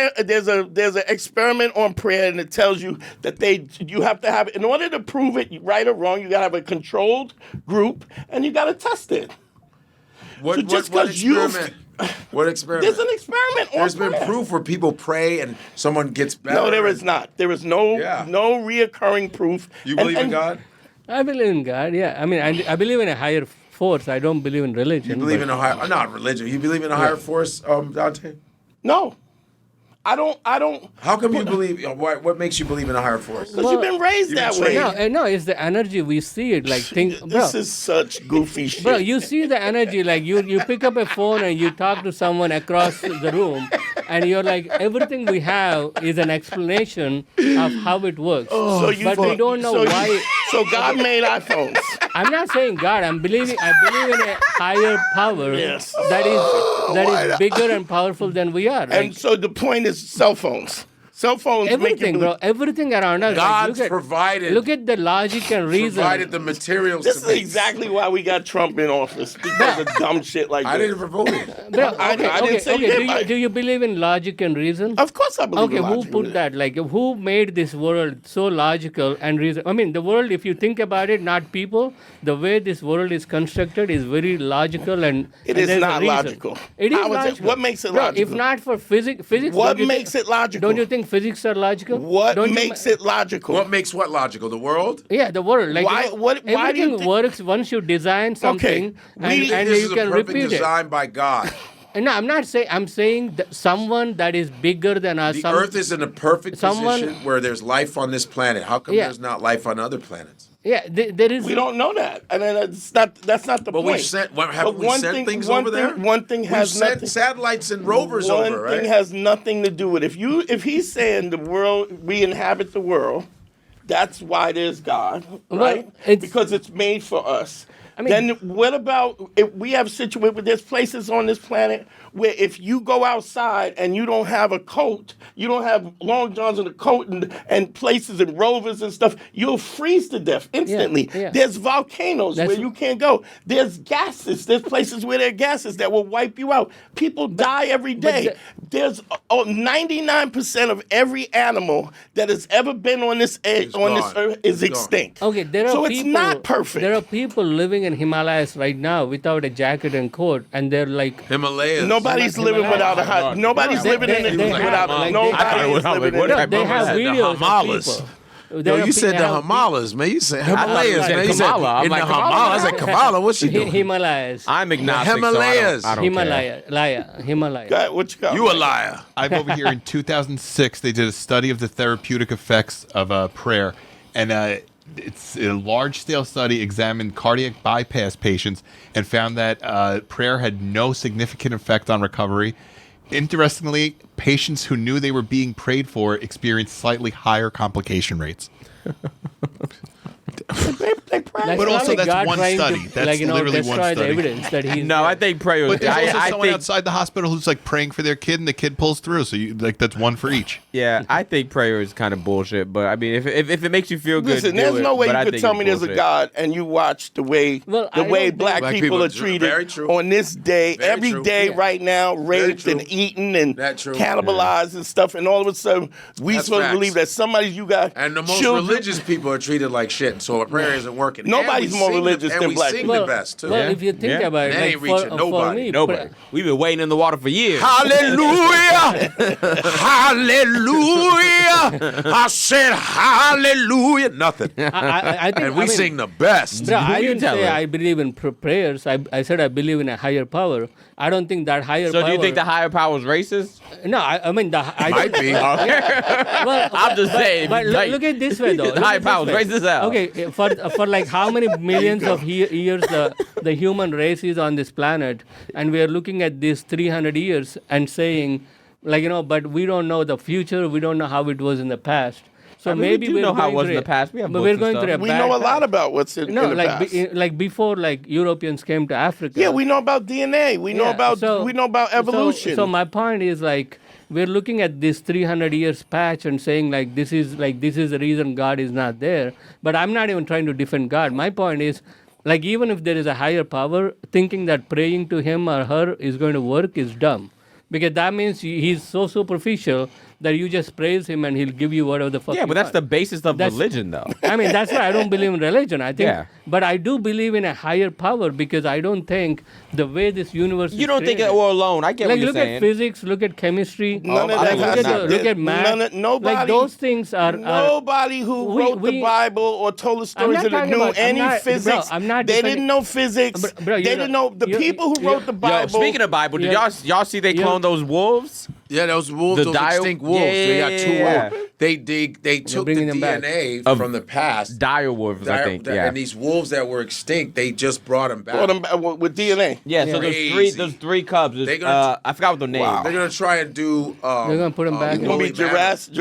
experiment on prayer, and it tells you that you have to have, in order to prove it right or wrong, you got to have a controlled group, and you got to test it. What experiment? What experiment? There's an experiment on There's prayer. been proof where people pray and someone gets better. No, there is not. There is no reoccurring proof. You believe in God? I believe in God, yeah. I mean, I believe in a higher force. I don't believe in religion. You believe in a higher... Not religion. You believe in a higher force, Dante? No. I don't. How come you believe... What makes you believe in a higher force? Because you've been raised that way. No, it's the energy. We see it. Like, This is such goofy shit. Bro, you see the energy. Like, you pick up a phone and you talk to someone across the room, and you're like, everything we have is an explanation of how it works. But we don't know why. So God made iPhones. I'm not saying God. I believe in a higher power that is bigger and powerful than we are. And so the point is cell phones. Cell phones everything, bro. Everything around us. God's like, provided. Look at the logic and reason. Provided the materials. This is exactly why we got Trump in office, because of dumb shit like this. I didn't provoke it. Bro, I didn't say you did. Do you believe in logic and reason? Of course I believe in logic. Okay, who put that? Like, who made this world so logical and reason? I mean, the world, if you think about it, not people, the way this world is constructed is very logical and it is not logical. It is logical. What makes it Bro, logical? if not for physics, what makes it logical? Don't you think physics are logical? What makes it logical? What makes what logical? The world? Yeah, the world. Like, why do you everything think... works once you design something and this you is can a perfect repeat it. design by God. No, I'm not saying. I'm saying that someone that is bigger than us. The Earth is in a perfect position where there's life on this planet. How come there's not life on other planets? Yeah, there is. We don't know that, and that's not the point. We've sent. Haven't we sent things over there? One thing has nothing. Sent satellites and rovers over, right? One thing has nothing to do with it. If he's saying the world, we inhabit the world, that's why there's God, right? Because it's made for us. I mean, then what about if we have a situation where there's places on this planet where if you go outside and you don't have a coat, you don't have long johns and a coat and places and rovers and stuff, you'll freeze to death instantly. Yeah. There's volcanoes where you can't go. There's gases. There's places where there are gases that will wipe you out. People die every day. There's 99% of every animal that has ever been on this earth is extinct. Okay, there are so people, it's not perfect. There are people living in Himalayas right now without a jacket and coat, and they're like Himalayas. Nobody's living without a hut. Nobody's living in it without a They have videos of people. No, you said the Himalayas, man. You said Himalayas, man. You said in the Himalayas. I said Kamala. What's she doing? Himalayas. I'm agnostic. Himalayas. So I don't care. Himalaya. What you got? You a liar. I'm over here in 2006. They did a study of the therapeutic effects of prayer, and it's a large-scale study examined cardiac bypass patients and found that prayer had no significant effect on recovery. Interestingly, patients who knew they were being prayed for experienced slightly higher complication rates. But also, that's one study. That's literally one study. The evidence that he's I think prayer. But there's also someone outside the hospital who's like praying for their kid, and the kid pulls through. So that's one for each. Yeah, I think prayer is kind of bullshit. But I mean, if it makes you feel good, listen, there's no way you could tell me there's a God and you watch the way black people are treated on this day, every day right now, raped and eaten and cannibalized and stuff, and all of a sudden we supposed to believe that somebody's you got and the most religious people are treated like shit. So a prayer isn't working. Nobody's more religious than black people. And we sing the best, too. Well, if you think about it, they ain't reaching nobody. Nobody. We've been waiting in the water for years. Hallelujah! Hallelujah! I said hallelujah. Nothing. I think, and we sing the best. Bro, I didn't say I believe in prayers. I said I believe in a higher power. I don't think that higher power... So do you think the higher power is racist? No, I mean... It might be. Well, I'm just saying. But look at this way, though. The higher power is racist out. Okay, for like how many millions of years the human race is on this planet, and we are looking at these 300 years and saying... Like, but we don't know the future. We don't know how it was in the past. So I mean, maybe we do know how it was in the past. We have but books we're and going stuff. through a We bad know a lot time. about what's in the past. Before Europeans came to Africa. Yeah, we know about DNA. We know about evolution. So my point is we're looking at this 300 years patch and saying this is the reason God is not there. But I'm not even trying to defend God. My point is even if there is a higher power, thinking that praying to him or her is going to work is dumb. Because that means he's so superficial that you just praise him and he'll give you whatever the fuck Yeah, you but that's want. the basis of religion, though. I mean, that's why I don't believe in religion. I think, Yeah. but I do believe in a higher power because I don't think the way this universe You don't think it all alone. I get what you're look saying. at physics, look at chemistry, None of that. look at math. Nobody. Those things are Nobody who wrote the Bible or told the stories that knew any physics. They didn't know physics. They didn't know the people who wrote the Bible. Yo, speaking of Bible, did y'all see they cloned those wolves? Yeah, those wolves, those extinct wolves. They got two wolves. They took the DNA from the past. Dire wolves, I think. Yeah. And these wolves that were extinct, they just brought them back. Brought them back with DNA. Yeah, so those three cubs. I forgot what their name. Wow. They're gonna try and do. They're gonna put them back. It's gonna be Jurassic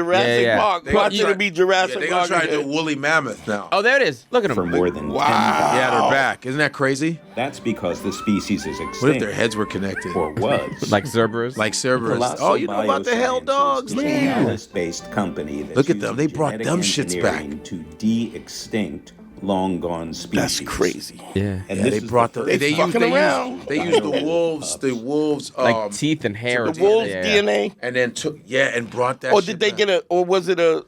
Park. Watch it be Jurassic They're Park. gonna try to do woolly mammoth now. Oh, there it is. Look at them. For more than 10,000 Yeah, they're back. Isn't that crazy? That's because the species is extinct. What if their heads were connected? Or was. Like Cerberus? Like Cerberus. Colossal Oh, you know about the hell dogs? Biosciences is an analyst-based company that Look at them. uses They brought genetic them shits back. engineering to de-extinct long-gone species. That's crazy. Yeah. And Yeah, this they is brought the the. They used the wolves. The wolves. Like teeth and hair. The wolves' Yeah. DNA. And then took and brought that. Or shit did they back. get or was it a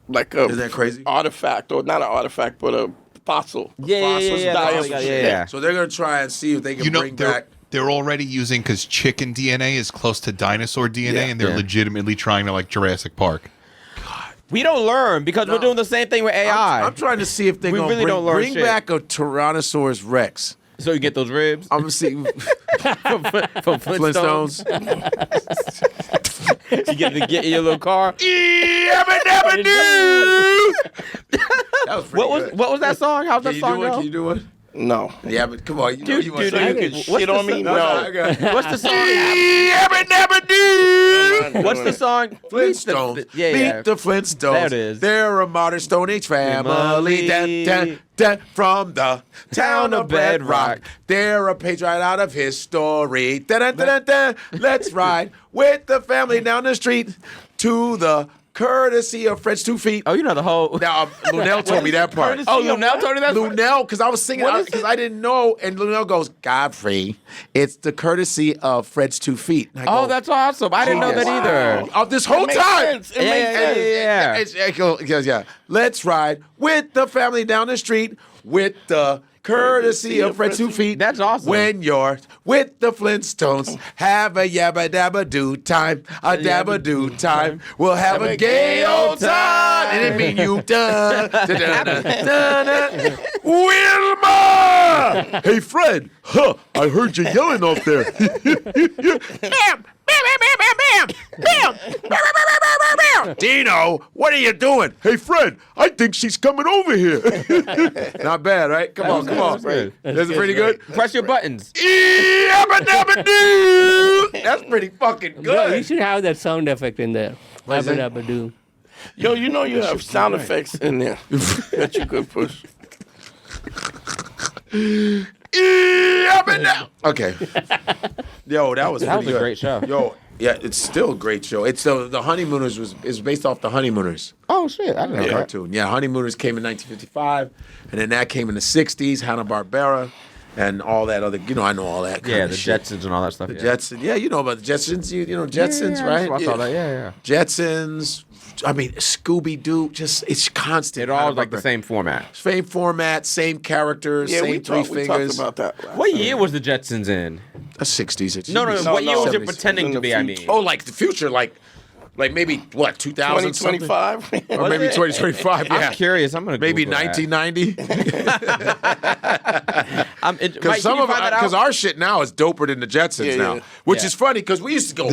Isn't that crazy? artifact, or not an artifact, but a fossil? Yeah. So they're gonna try and see if they can bring back. They're already using, because chicken DNA is close to dinosaur DNA, and they're legitimately trying to Jurassic Park. We don't learn because we're doing the same thing with AI. I'm trying to see if they're We gonna really don't learn bring shit. back a Tyrannosaurus Rex. So you get those ribs? I'm gonna see from Flintstones. You get to get in your little car. What was that song? How's that song go? Can you do one? No. Yeah, but come on. You know you want to you could shit on me? No. What's the song? What's the song? Flintstones. Meet the Flintstones. There it is. They're a modern Stone Age family. From the town of Bedrock. They're a page right out of history. Let's ride with the family down the street to the courtesy of Fred's 2 Feet. Oh, you know the whole. Now, Lunell told me that part. Oh, Lunell told you that? Lunell, because I was singing, because I didn't know, and Lunell goes, Godfrey, it's the courtesy of Fred's 2 Feet. And I go, That's awesome. I didn't know that either. Of this whole time. It makes sense. Yeah. Let's ride with the family down the street with the courtesy of Fred's 2 Feet. That's awesome. When you're with the Flintstones, have a yabba dabba do time, a dabba do time. We'll have a gay old time. Didn't mean you done. Wilma! Hey, Fred. Huh, I heard you yelling off there. Bam! Dino, what are you doing? Hey, Fred, I think she's coming over here. Not bad, right? Come on. That's pretty good? Press your buttons. That's pretty fucking good. Bro, you should have that sound effect in there. What is it? Abba-dabba-doo. Yo, you know you have sound effects in there that you could push. Okay. Yo, that was That pretty was a good. great show. Yo, yeah, it's still a great show. It's the Honeymooners is based off the Honeymooners. Oh shit, I didn't know that. Cartoon. Yeah, Honeymooners came in 1955, and then that came in the 60s, Hanna-Barbera, and all that other, I know all that kind Yeah, of the shit. Jetsons and all that stuff. The Jetsons. Yeah, you know about the Jetsons. You know Jetsons, yeah, right? I saw that. Yeah. Jetsons. I mean, Scooby-Doo, it's constant. It all like the same format. Same format, same characters, Yeah, same we three talked fingers. about that. What year was the Jetsons in? The 60s. It should No. be What year was it 70s. pretending to be? I mean. Oh, like the future, like maybe what 2000 2025? or maybe 2025. Yeah, I'm curious. I'm gonna maybe Google that. 1990. Because our shit now is doper than the Jetsons now, which is funny because we used to go,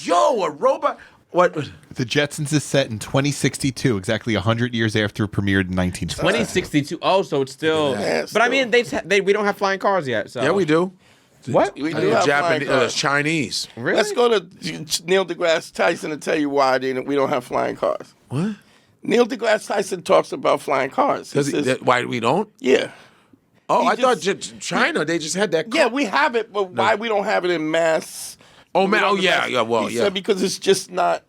yo, a robot. What? The Jetsons is set in 2062, exactly 100 years after it premiered in 1960. 2062. Oh, so it's still. Yeah, but I mean, we don't have flying cars yet. So Yeah, we do. What? We do have flying cars. Chinese. Really? Let's go to Neil deGrasse Tyson and tell you why we don't have flying cars. What? Neil deGrasse Tyson talks about flying cars. Why we don't? Yeah. Oh, He I thought just- China, they just had that car. Yeah, we have it, but why we don't have it in mass? Oh, We man. don't Oh, have yeah. mass- Yeah, well, he yeah. said because it's just not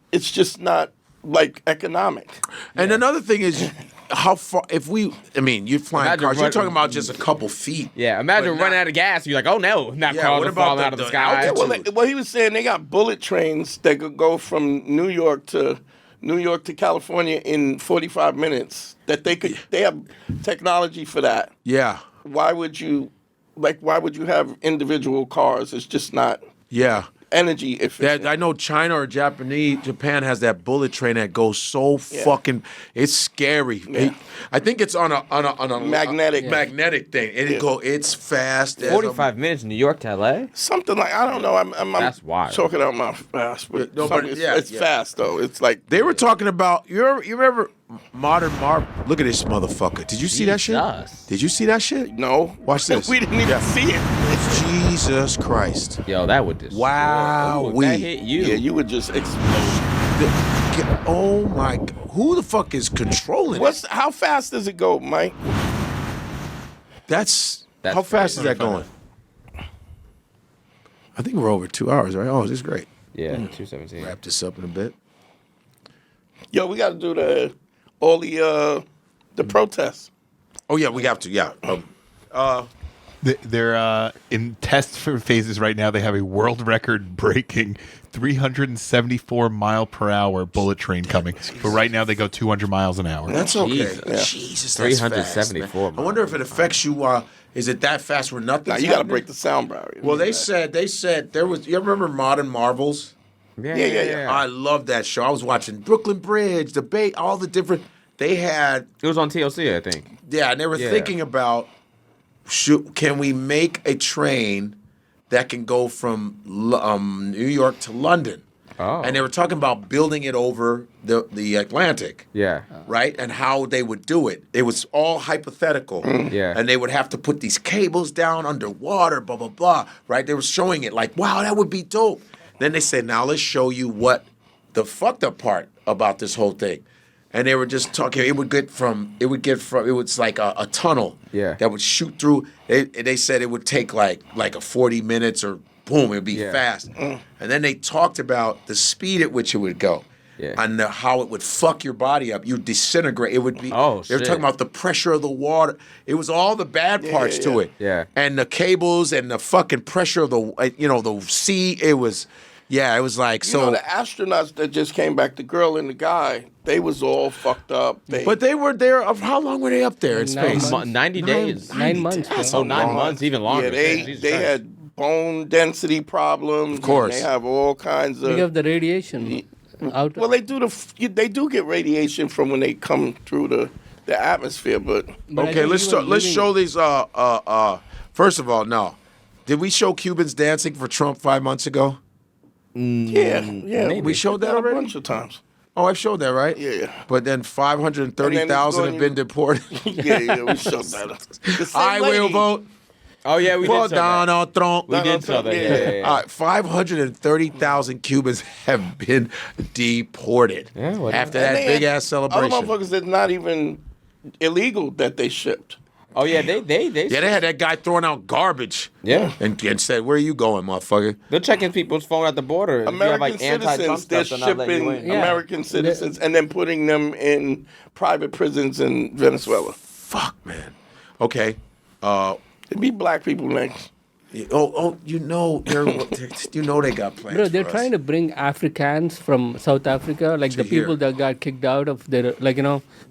like economic. And another thing is, how far, you're flying Imagine cars, you're running- talking about just a couple feet. Yeah, imagine But running out of gas. You're like, oh no, not Yeah, cars what are about falling out of the sky. Well, he was saying they got bullet trains that could go from New York to California in 45 minutes. They have technology for that. Yeah. Why would you have individual cars? It's just not Yeah. energy efficient. I know China or Japan has that bullet train that goes so fucking. It's scary. Yeah. I think it's on a magnetic thing. It's fast. 45 minutes, New York to LA? Something like, I don't know. I'm That's wild. talking out my ass. But No, but it's fast though. It's like They were talking about you remember Modern Marv? Look at this motherfucker. Did you see that shit? Jesus. Did you see that shit? No. Watch this. We didn't even see it. Jesus Christ. Yo, that would destroy. Wow. Ooh, that hit you. Yeah, you would just explode. Oh my! Who the fuck is controlling it? How fast does it go, Mike? That's That's how fast is crazy. that going? I think we're over 2 hours, right? Oh, this is great. Yeah, 217. Wrap this up in a bit. Yo, we got to do the protests. Oh yeah, we have to. Yeah. They're in test phases right now. They have a world record breaking 374 mile per hour bullet train coming. But right now they go 200 miles an hour. That's okay. Jesus. Jesus, that's 374 fast, man. I wonder if it affects you. Is it that fast where nothing's Now you got to happening? break the sound barrier. Well, they said there was. You remember Modern Marvels? Yeah. I love that show. I was watching Brooklyn Bridge, debate, all the different. They had. It was on TLC, I think. Yeah, and they were thinking about, can we make a train that can go from New York to London? Oh. And they were talking about building it over the Atlantic. Yeah. Right? And how they would do it. It was all hypothetical. Yeah. And they would have to put these cables down underwater, blah, blah, blah. Right? They were showing it like, wow, that would be dope. Then they said, now let's show you what the fucked up part about this whole thing. And they were just talking. It was like a tunnel that would shoot through. They said it would take like a 40 minutes or boom, it would be fast. And then they talked about the speed at which it would go. And how it would fuck your body up. You'd disintegrate. It would be. They were talking about the pressure of the water. It was all the bad parts to it. Yeah. And the cables and the fucking pressure of the sea. It was. Yeah, it was like You know, the astronauts that just came back, the girl and the guy, they was all fucked up. But they were there. How long were they up there in space? 90 days. 9 months. That's 9 months, even longer. Yeah, Jesus they Christ. had bone density problems. Of course. And they have all kinds of. Because of the radiation. Well, they do get radiation from when they come through the atmosphere, but Okay, let's show these. First of all, no. Did we show Cubans dancing for Trump 5 months ago? yeah, We showed that a already? bunch of times. Oh, I showed that, right? Yeah. But then 530,000 have been deported. Yeah, we showed that. The same I will lady. vote Oh, yeah, we for did show that. Donald Trump. We did show that, yeah. All right, 530,000 Cubans have been deported after that And they big had ass Other celebration. motherfuckers that's not even illegal that they shipped. Oh, yeah, they had that guy throwing out garbage. Yeah. And said, "Where are you going, motherfucker?" They're checking people's phone at the border. If you have, American like, anti-Trump citizens, they're stuff, they're not letting shipping you in. American citizens and then putting them in private prisons in Venezuela. Fuck, man. Okay. It'd be black people next. You know they got plans. Bro, they're for us. trying to bring Africans from South Africa, like the people that got kicked out of their, Good,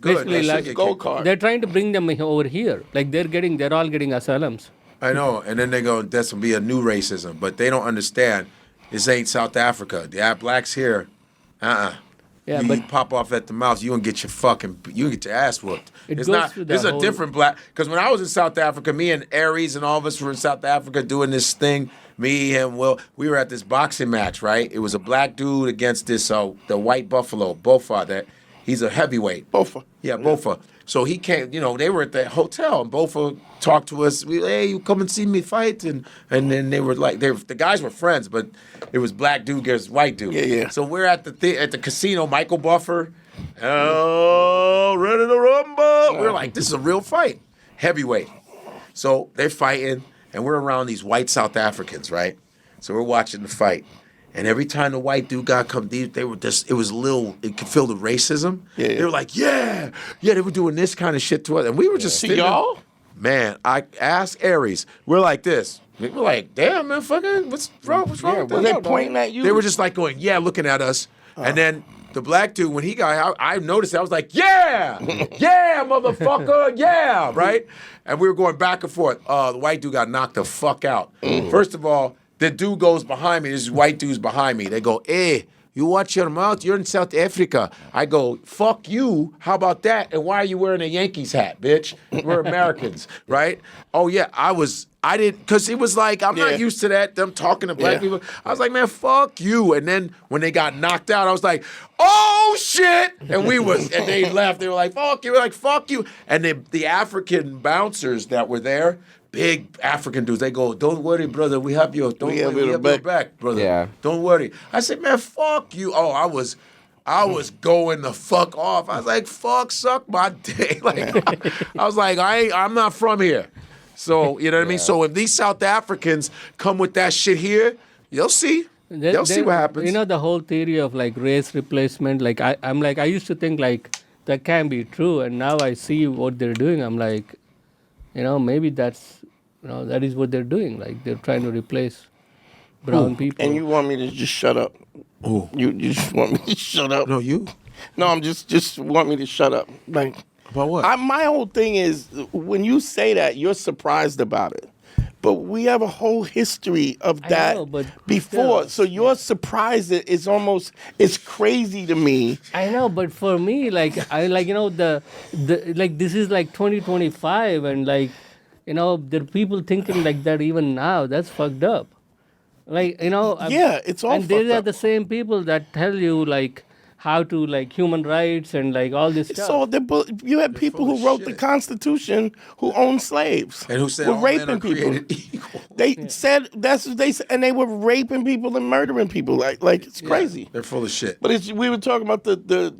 basically they should like get Gold card. they're trying to bring them over here. Like they're all getting asylums. I know, and then they go, "That's gonna be a new racism," but they don't understand. This ain't South Africa. The blacks here. Yeah, you but pop off at the mouth, you gonna get your ass whooped. It It's goes not. through This is the a whole- different black. Because when I was in South Africa, me and Aries and all of us were in South Africa doing this thing. Me, him, Will. We were at this boxing match, right? It was a black dude against this the white buffalo, Boffa. He's a heavyweight. Bofa. Yeah, Bofa. So he came, they were at the hotel, and Bofa talked to us. Hey, you come and see me fight, and then they were like, the guys were friends, but it was black dude against white dude. Yeah. So we're at the casino, Michael Buffer, ready to rumble. We're like, this is a real fight, heavyweight. So they're fighting, and we're around these white South Africans, right? So we're watching the fight. And every time the white dude they were just, it was it could feel the racism. Yeah. They were like, yeah, they were doing this kind of shit to us. And we were just See y'all? Man, I asked Aries. We're like this. We're like, damn, man, fucking, what's wrong with Were that? they pointing at you? They were just like going, yeah, looking at us. And then the black dude, when he got out, I noticed, I was like, yeah, motherfucker, yeah, right? And we were going back and forth. The white dude got knocked the fuck out. First of all, the dude goes behind me. This white dude's behind me. They go, hey, you watch your mouth. You're in South Africa. I go, fuck you. How about that? And why are you wearing a Yankees hat, bitch? We're Americans, right? Oh, yeah, I didn't, because it was like, I'm not used to that, them talking to black people. I was like, man, fuck you. And then when they got knocked out, I was like, oh, shit. And they left. They were like, fuck you. We're like, fuck you. And the African bouncers that were there, big African dudes, they go, don't worry, brother, we have your back, brother. Yeah. Don't worry. I said, man, fuck you. Oh, I was going the fuck off. I was like, fuck, suck my dick. Like, I was like, I'm not from here. So, you know what I mean? So if these South Africans come with that shit here, you'll see. They'll see what happens. You know, the whole theory of like race replacement, like I used to think like that can't be true. And now I see what they're doing. I'm like, maybe that is what they're doing. Like they're trying to replace brown people. And you want me to just shut up? Oh, you just want me to shut up? No, you? No, I'm just want me to shut up. Like, about what? My whole thing is when you say that, you're surprised about it. But we have a whole history of that before. So your surprise is almost, it's crazy to me. I know, but for me, like this is like 2025 and like, there are people thinking like that even now. That's fucked up. Like, it's all and fucked these are up. the same people that tell you like how to like human rights and like all this stuff. So you had people who wrote the Constitution who owned slaves and who said were all raping men are people. created equal. They said that's what they said, and they were raping people and murdering people. Like it's crazy. They're full of shit. But we were talking about the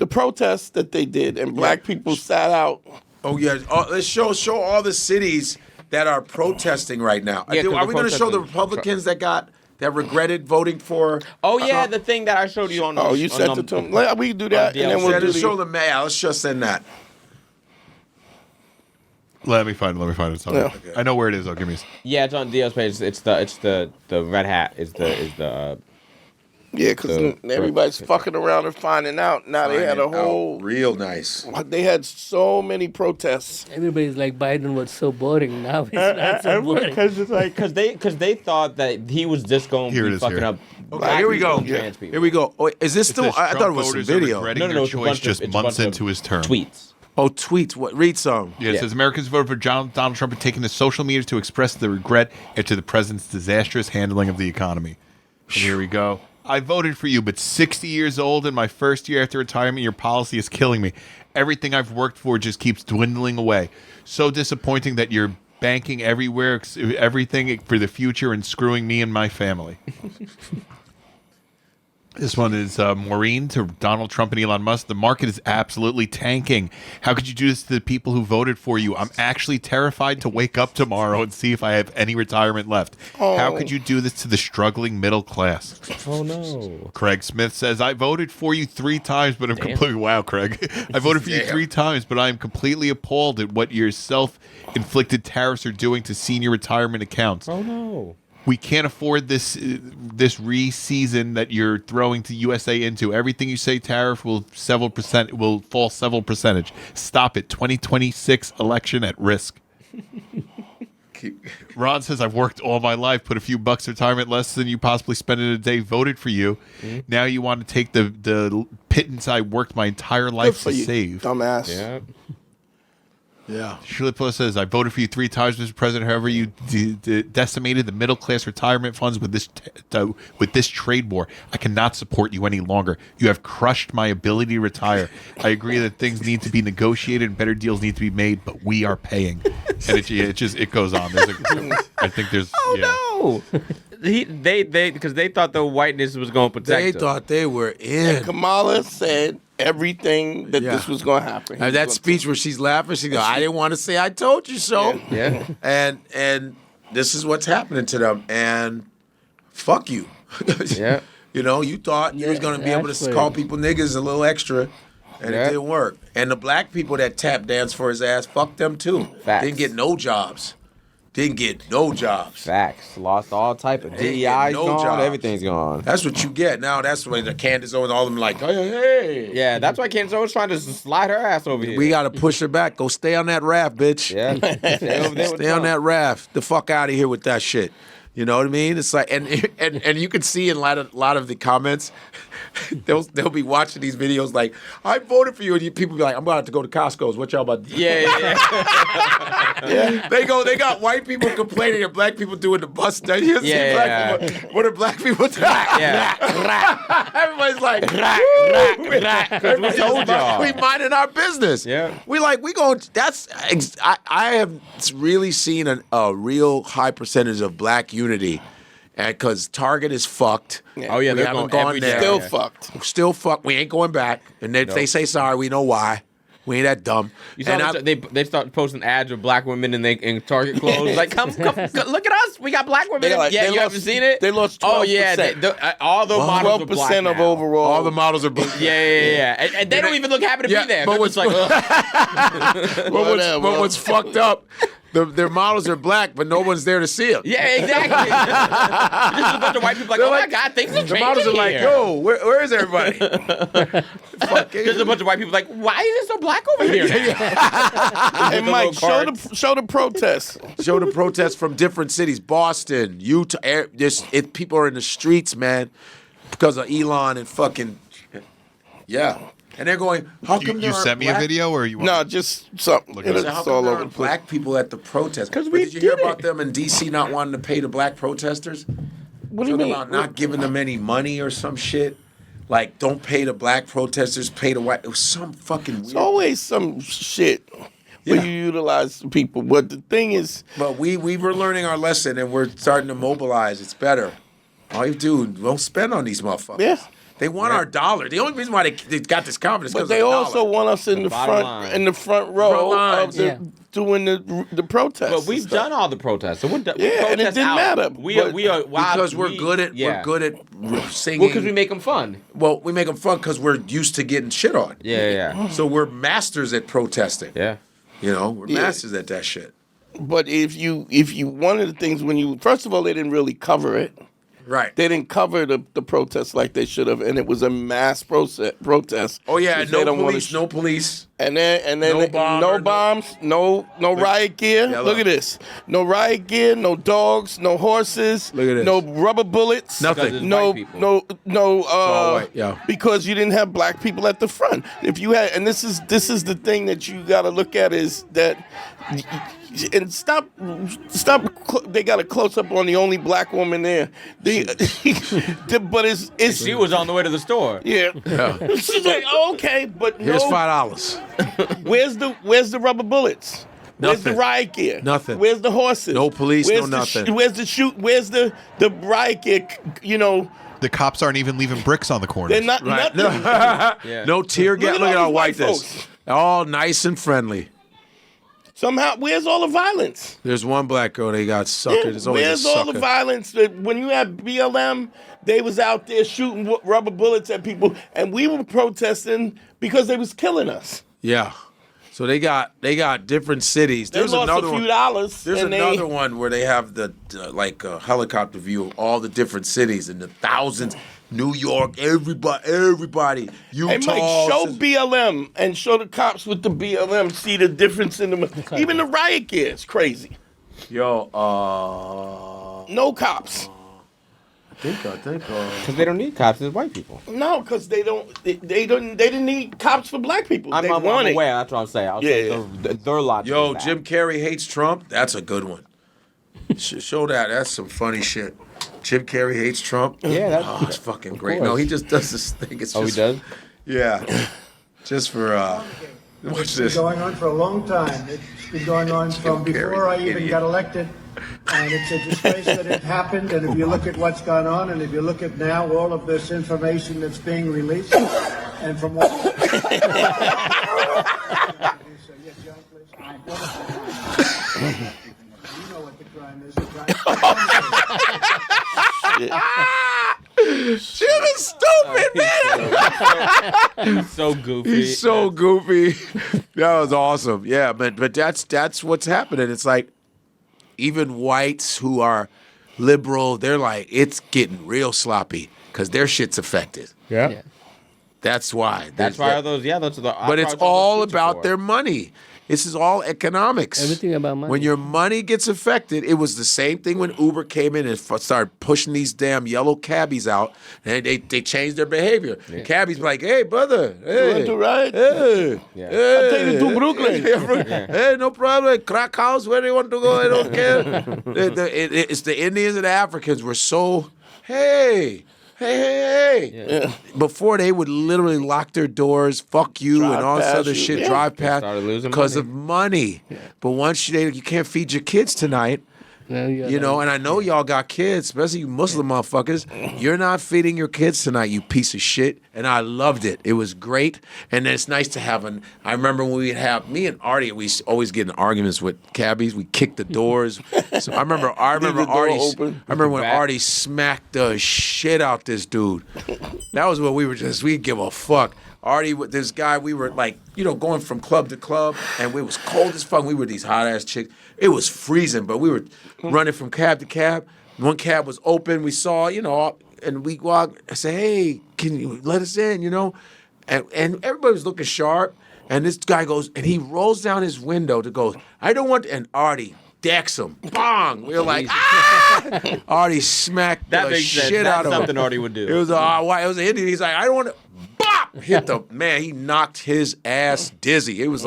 protests that they did, and black people sat out. Oh yeah, let's show all the cities that are protesting right now. Yeah, Are we going to show the Republicans that regretted voting for? Oh yeah, the thing that I showed you on. Oh, you sent it to them. We can do that, and then we'll show them. Yeah, let's just send that. Let me find it. Sorry. Yeah. I know where it is. Though. Give me. Yeah, it's on Dio's page. It's the red hat. Is the. Yeah, because everybody's fucking around and finding out. Now they had a whole real nice. They had so many protests. Everybody's like, Biden was so boring. Now it's not so boring. Because they thought that he was just going to be fucking up. Okay, here we go. Trans people. Here we go. Oh, is this still? I thought it was some video. No, choice just months into his term. Tweets. Oh, tweets. What? Read some. Yeah, it says Americans voted for Donald Trump and taking to social media to express their regret after the president's disastrous handling of the economy. And here we go. I voted for you, but 60 years old in my first year after retirement, your policy is killing me. Everything I've worked for just keeps dwindling away. So disappointing that you're banking everywhere, everything for the future and screwing me and my family. This one is Maureen to Donald Trump and Elon Musk. The market is absolutely tanking. How could you do this to the people who voted for you? I'm actually terrified to wake up tomorrow and see if I have any retirement left. Oh. How could you do this to the struggling middle class? Oh, no. Craig Smith says, I voted for you 3 times, but I'm completely... Wow, Craig. I voted for you 3 times, but I am completely appalled at what your self-inflicted tariffs are doing to senior retirement accounts. Oh, no. We can't afford this re-season that you're throwing to USA into. Everything you say tariff will fall several percentage. Stop it. 2026 election at risk. Ron says, I've worked all my life, put a few bucks retirement less than you possibly spend in a day, voted for you. Mm-hmm. Now you want to take the pittance I worked my entire life to save. Dumbass. Yeah. Yeah. Shirley Pula says, I voted for you 3 times, Mr. President. However, you decimated the middle-class retirement funds with this trade war. I cannot support you any longer. You have crushed my ability to retire. I agree that things need to be negotiated and better deals need to be made, but we are paying. And it goes on. I think there's... Oh, no. Because they thought the whiteness was going to protect them. They thought they were in. And Kamala said everything that this was going to happen. And that speech where she's laughing, she goes, I didn't want to say I told you so. Yeah. And this is what's happening to them. And fuck you. Yeah. You know, you thought you was going to be able to call people niggas a little extra, and it didn't work. And the black people that tap dance for his ass, fuck them too. Facts. Didn't get no jobs. Didn't get no jobs. Facts. Lost all type of DEI's gone. Everything's gone. That's what you get. Now that's when the Candace Owens, all of them like, hey. Yeah, that's why Candace Owens trying to slide her ass over here. We got to push her back. Go stay on that raft, bitch. Yeah. Stay over there with Stay on that raft. The fuck out of here with that shit. You know what I mean? It's like, and you can see in a lot of the comments, they'll be watching these videos like, I voted for you, and people be like, I'm going to go to Costco's. What y'all about to do? Yeah. They got white people complaining and black people doing the bus. You see black people, what are black people doing? Everybody's like, because we told y'all. We minding our business. Yeah. We going, I have really seen a real high percentage of black unity. And because Target is fucked. Oh, yeah, we they're haven't going gone there. Still fucked. Still fucked. We ain't going back. And if they say sorry, we know why. We ain't that dumb. You saw they start posting ads of black women in Target clothes. Like, come, look at us. We got black women. You haven't seen it? They lost 12%. Oh, yeah. All the models are black 12% of overall. All the models are black. Yeah. And they don't even look happy to be there. But They're just like, but what's fucked up, their models are black, but no one's there to see them. yeah, exactly. Just a bunch of white people like, my God, things are changing. The models are like, yo, where is everybody? There's a bunch of white people like, why is it so black over here? Hey, Mike, show the protest. Show the protests from different cities. Boston, Utah. People are in the streets, man, because of Elon and fucking... Yeah. And they're going, how come you sent me a video or you want? No, just something. How come there aren't black people at the protest? Because did you hear about them in D.C. not wanting to pay the black protesters? What do you mean? About not giving them any money or some shit? Like, don't pay the black protesters, pay the white. It was some fucking weird. It's always some shit where you utilize people. But the thing is... But we were learning our lesson and we're starting to mobilize. It's better. All you do, don't spend on these motherfuckers. Yeah. They want our dollar. The only reason why they got this confidence is but because they also want us in the front row of doing the protests. But we've done all the protests. So we and it didn't matter. Because we're good at singing. Well, because we make them fun. Well, we make them fun because we're used to getting shit on. Yeah. So we're masters at protesting. Yeah. You know, we're masters at that shit. But if you one of the things first of all, they didn't really cover it. Right. They didn't cover the protest like they should have, and it was a mass protest. Oh yeah, no police. And then no bombs, no riot gear. Yeah, look at this. No riot gear, no dogs, no horses, look at this. No rubber bullets. Nothing. No white, because you didn't have black people at the front. If you had, and this is the thing that you got to look at is that. And stop! They got a close up on the only black woman there. But she was on the way to the store. Yeah. She's like, okay, but here's $5. Where's the rubber bullets? Where's the riot gear? Nothing. Where's the horses? No police. No nothing. Where's the shoot? Where's the riot gear? You know. The cops aren't even leaving bricks on the corners. They're not. Right. Nothing. No tear gas. Look at how white this. Folks. All nice and friendly. Somehow, where's all the violence? There's one black girl they got suckered. Yeah, where's all the violence? When you had BLM, they was out there shooting rubber bullets at people, and we were protesting because they was killing us. Yeah. So they got different cities. There's another a few dollars. There's another one where they have the helicopter view of all the different cities and the thousands. New York, everybody. Utah. Hey, Mike, show BLM and show the cops with the BLM. See the difference in them. Even the riot gear is crazy. Yo, no cops. Because they don't need cops as white people. No, because they didn't need cops for black people. I'm They wanted. aware. That's what I'm saying. I'll say their logic. Yo, is that. Jim Carrey hates Trump. That's a good one. Show that. That's some funny shit. Jim Carrey hates Trump. Yeah, it's fucking great. No, he just does this thing. It's just, he does? Yeah, just for watch It's this. been going on for a long time. It's been going on from before I even got elected. And it's a disgrace that it happened. And if you look at what's gone on, and if you look at now all of this information that's being released, and from what... You know what the crime is. The crime Jim is stupid, man. He's so goofy. He's so goofy. That was awesome. Yeah, but that's what's happening. It's like even whites who are liberal, they're like, it's getting real sloppy because their shit's affected. Yeah. That's why. That's why those are the. But it's all about their money. This is all economics. Everything about money. When your money gets affected, it was the same thing when Uber came in and started pushing these damn yellow cabbies out, and they changed their behavior. Yeah. Cabbies be like, hey, brother, hey, You want to ride? hey, Yeah. hey, I'll take you to Brooklyn. Hey, no problem. Crack house, where do you want to go? I don't care. It's the Indians and the Africans were so, hey. Yeah. Before they would literally lock their doors, fuck you, Drive and all this past other you. shit, Yeah. drive They past started losing because money. of money. But once you can't feed your kids tonight, you know, and I know y'all got kids, especially you Muslim motherfuckers. You're not feeding your kids tonight, you piece of shit. And I loved it. It was great. And then it's nice to have I remember when we'd have, me and Artie, we always get in arguments with cabbies. We kicked the doors. So I remember when Artie smacked the shit out this dude. That was when we'd give a fuck. Artie, with this guy, we were like, going from club to club, and it was cold as fuck. We were these hot ass chicks. It was freezing, but we were running from cab to cab. One cab was open. We saw, and we walked. I said, "Hey, can you let us in?" And everybody was looking sharp. And this guy goes, and he rolls down his window to go, "I don't want," and Artie decks him. Bong! We were like, ah! Artie smacked That the makes sense. shit That's out of him. something Artie would do. It was an Indian. He's like, I don't want to. Bop! Hit the man. He knocked his ass dizzy. It was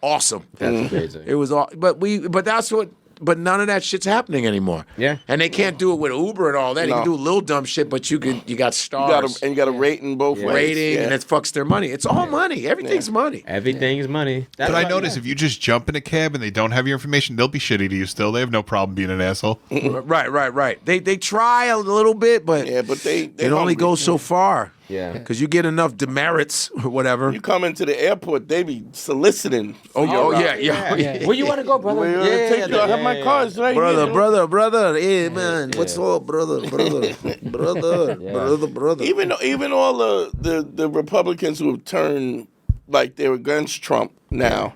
awesome. That's amazing. It was all. But that's what. But none of that shit's happening anymore. Yeah. And they can't do it with Uber and all that. You No. can do little dumb shit, but you got stars. You got a rating both ways. Rating, Yeah. and it fucks their money. It's all money. Everything's money. Everything's money. But I notice if you just jump in a cab and they don't have your information, they'll be shitty to you still. They have no problem being an asshole. Right. They try a little bit, but they it only goes so far. Yeah. Because you get enough demerits or whatever. You come into the airport, they be soliciting. Yeah. Where you want to go, brother? I have my cards right Brother, here. brother. Hey, man. What's up, brother? Even all the Republicans who have turned like they're against Trump now.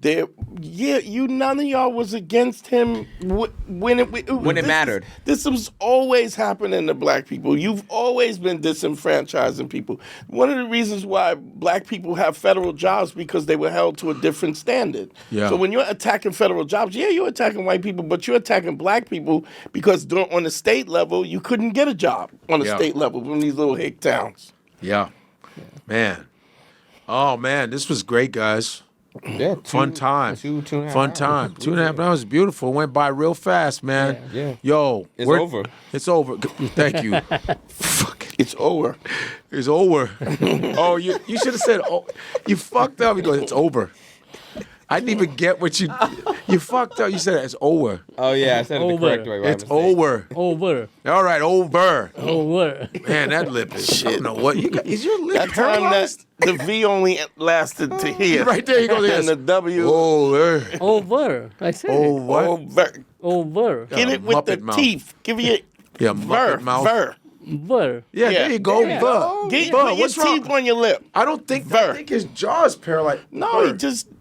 None of y'all was against him when it mattered. This was always happening to black people. You've always been disenfranchising people. One of the reasons why black people have federal jobs because they were held to a different standard. Yeah. So when you're attacking federal jobs, you're attacking white people, but you're attacking black people because on the state level, you couldn't get a job on the state level from these little hick towns. Yeah. Man. Oh, man. This was great, guys. Yeah, fun time. 2.5 Fun hours. time. 2.5 hours. Beautiful. Went by real fast, man. Yeah. Yo, It's over. It's over. Thank you. Fuck. It's over. It's over. Oh, you should have said. Oh, you fucked up. You go. It's over. I didn't even get what you fucked up. You said it's over. Oh yeah, I said it the correct way. It's over. Over. All right, over. Over. Man, that lip is shit. I don't know what you got. Is your lip That time paralyzed? the V only lasted to here. Right there, you go. And the W. Over. Over. I said it. Over. Over. Get it with the Muppet mouth. teeth. Give you Muppet mouth. Ver. Ver. Yeah, there you go. Yeah. Ver. Get Ver, put your what's wrong? teeth on your lip. I think his jaw's paralyzed. No, Ver.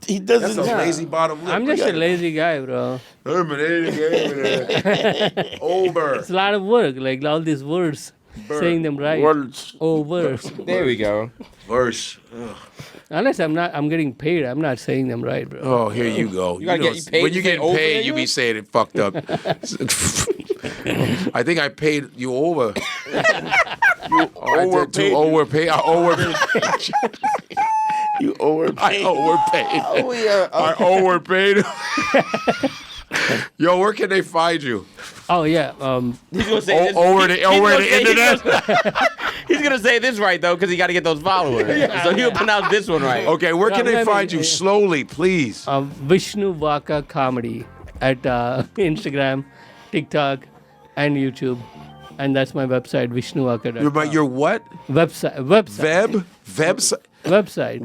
he doesn't. That's a lazy bottom lip. I'm just a lazy guy, bro. Over. It's a lot of work, like all these words. saying them right. Words. Oh, verse. There we go. Verse. Ugh. Unless I'm getting paid, I'm not saying them right, bro. Oh, here you go. You gotta get you paid when to you say get over paid, you be you? saying it fucked up. I think I paid you over. Overpaid. Overpaid. I overpaid. You overpaid. I overpaid. Oh, yeah. I overpaid. Yo, where can they find you? Oh yeah. He's gonna say this. Over the internet. He's gonna say this right though, because he got to get those followers. So he'll pronounce this one right. Okay, where can they find you? Slowly, please. Vishnu Vaka Comedy at Instagram, TikTok, and YouTube, and that's my website, vishnuvaka.com. Your what? Website. Website.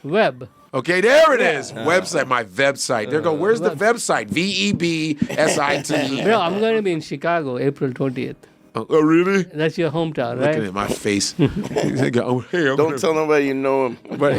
Web. Okay, there it is. Website, my website. There go. Where's the website? VEBSITE. Bro, I'm going to be in Chicago, April 20th. Oh, right? That's your hometown, right? Looking at my face. Don't tell nobody you know him. But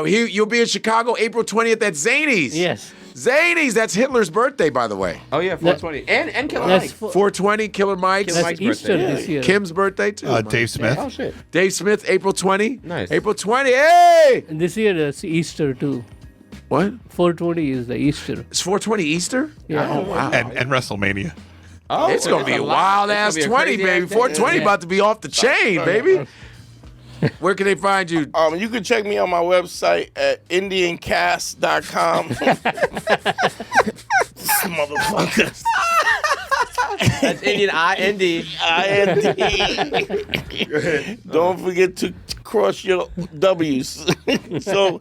you'll be in Chicago April 20th at Zany's. Yes. Zany's. That's Hitler's birthday, by the way. Oh yeah, 420 and Killer That's Mike. 420, Killer Mike's. That's Easter this year. Kim's birthday too. Dave Smith. Oh shit. Dave Smith, April 20. Nice. April 20. Hey! And this year it's Easter too. What? 420 is the Easter. It's 420 Easter? Yeah. Oh, wow. And WrestleMania. Oh, It's going to be a wild ass 20, baby. 420 about to be off the chain, baby. Where can they find you? You can check me on my website at indiancast.com. Motherfuckers. That's Indian IND. Don't forget to cross your W's. So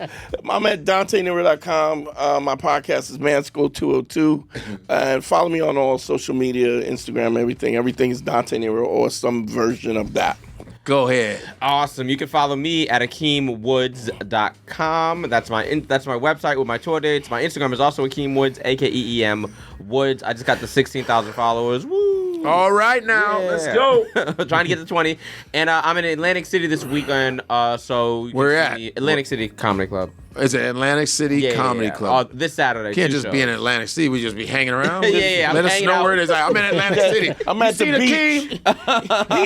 I'm at DanteNero.com. My podcast is Manschool 202. And follow me on all social media, Instagram, everything. Everything is Dante Nero or some version of that. Go ahead. Awesome. You can follow me at AkeemWoods.com. That's my website with my tour dates. My Instagram is also Akeem Woods, AKEEM Woods. I just got the 16,000 followers. Woo! All right now, let's go. Trying to get to 20. And I'm in Atlantic City this weekend. So you Where can at? see me, Atlantic City Comedy Club. Is it Atlantic City Comedy Club? This Saturday. Can't 2 just shows. be in Atlantic City. We just be hanging around. Yeah, Let I'm us hanging know out. where it is. I'm in Atlantic City. I'm at the beach. He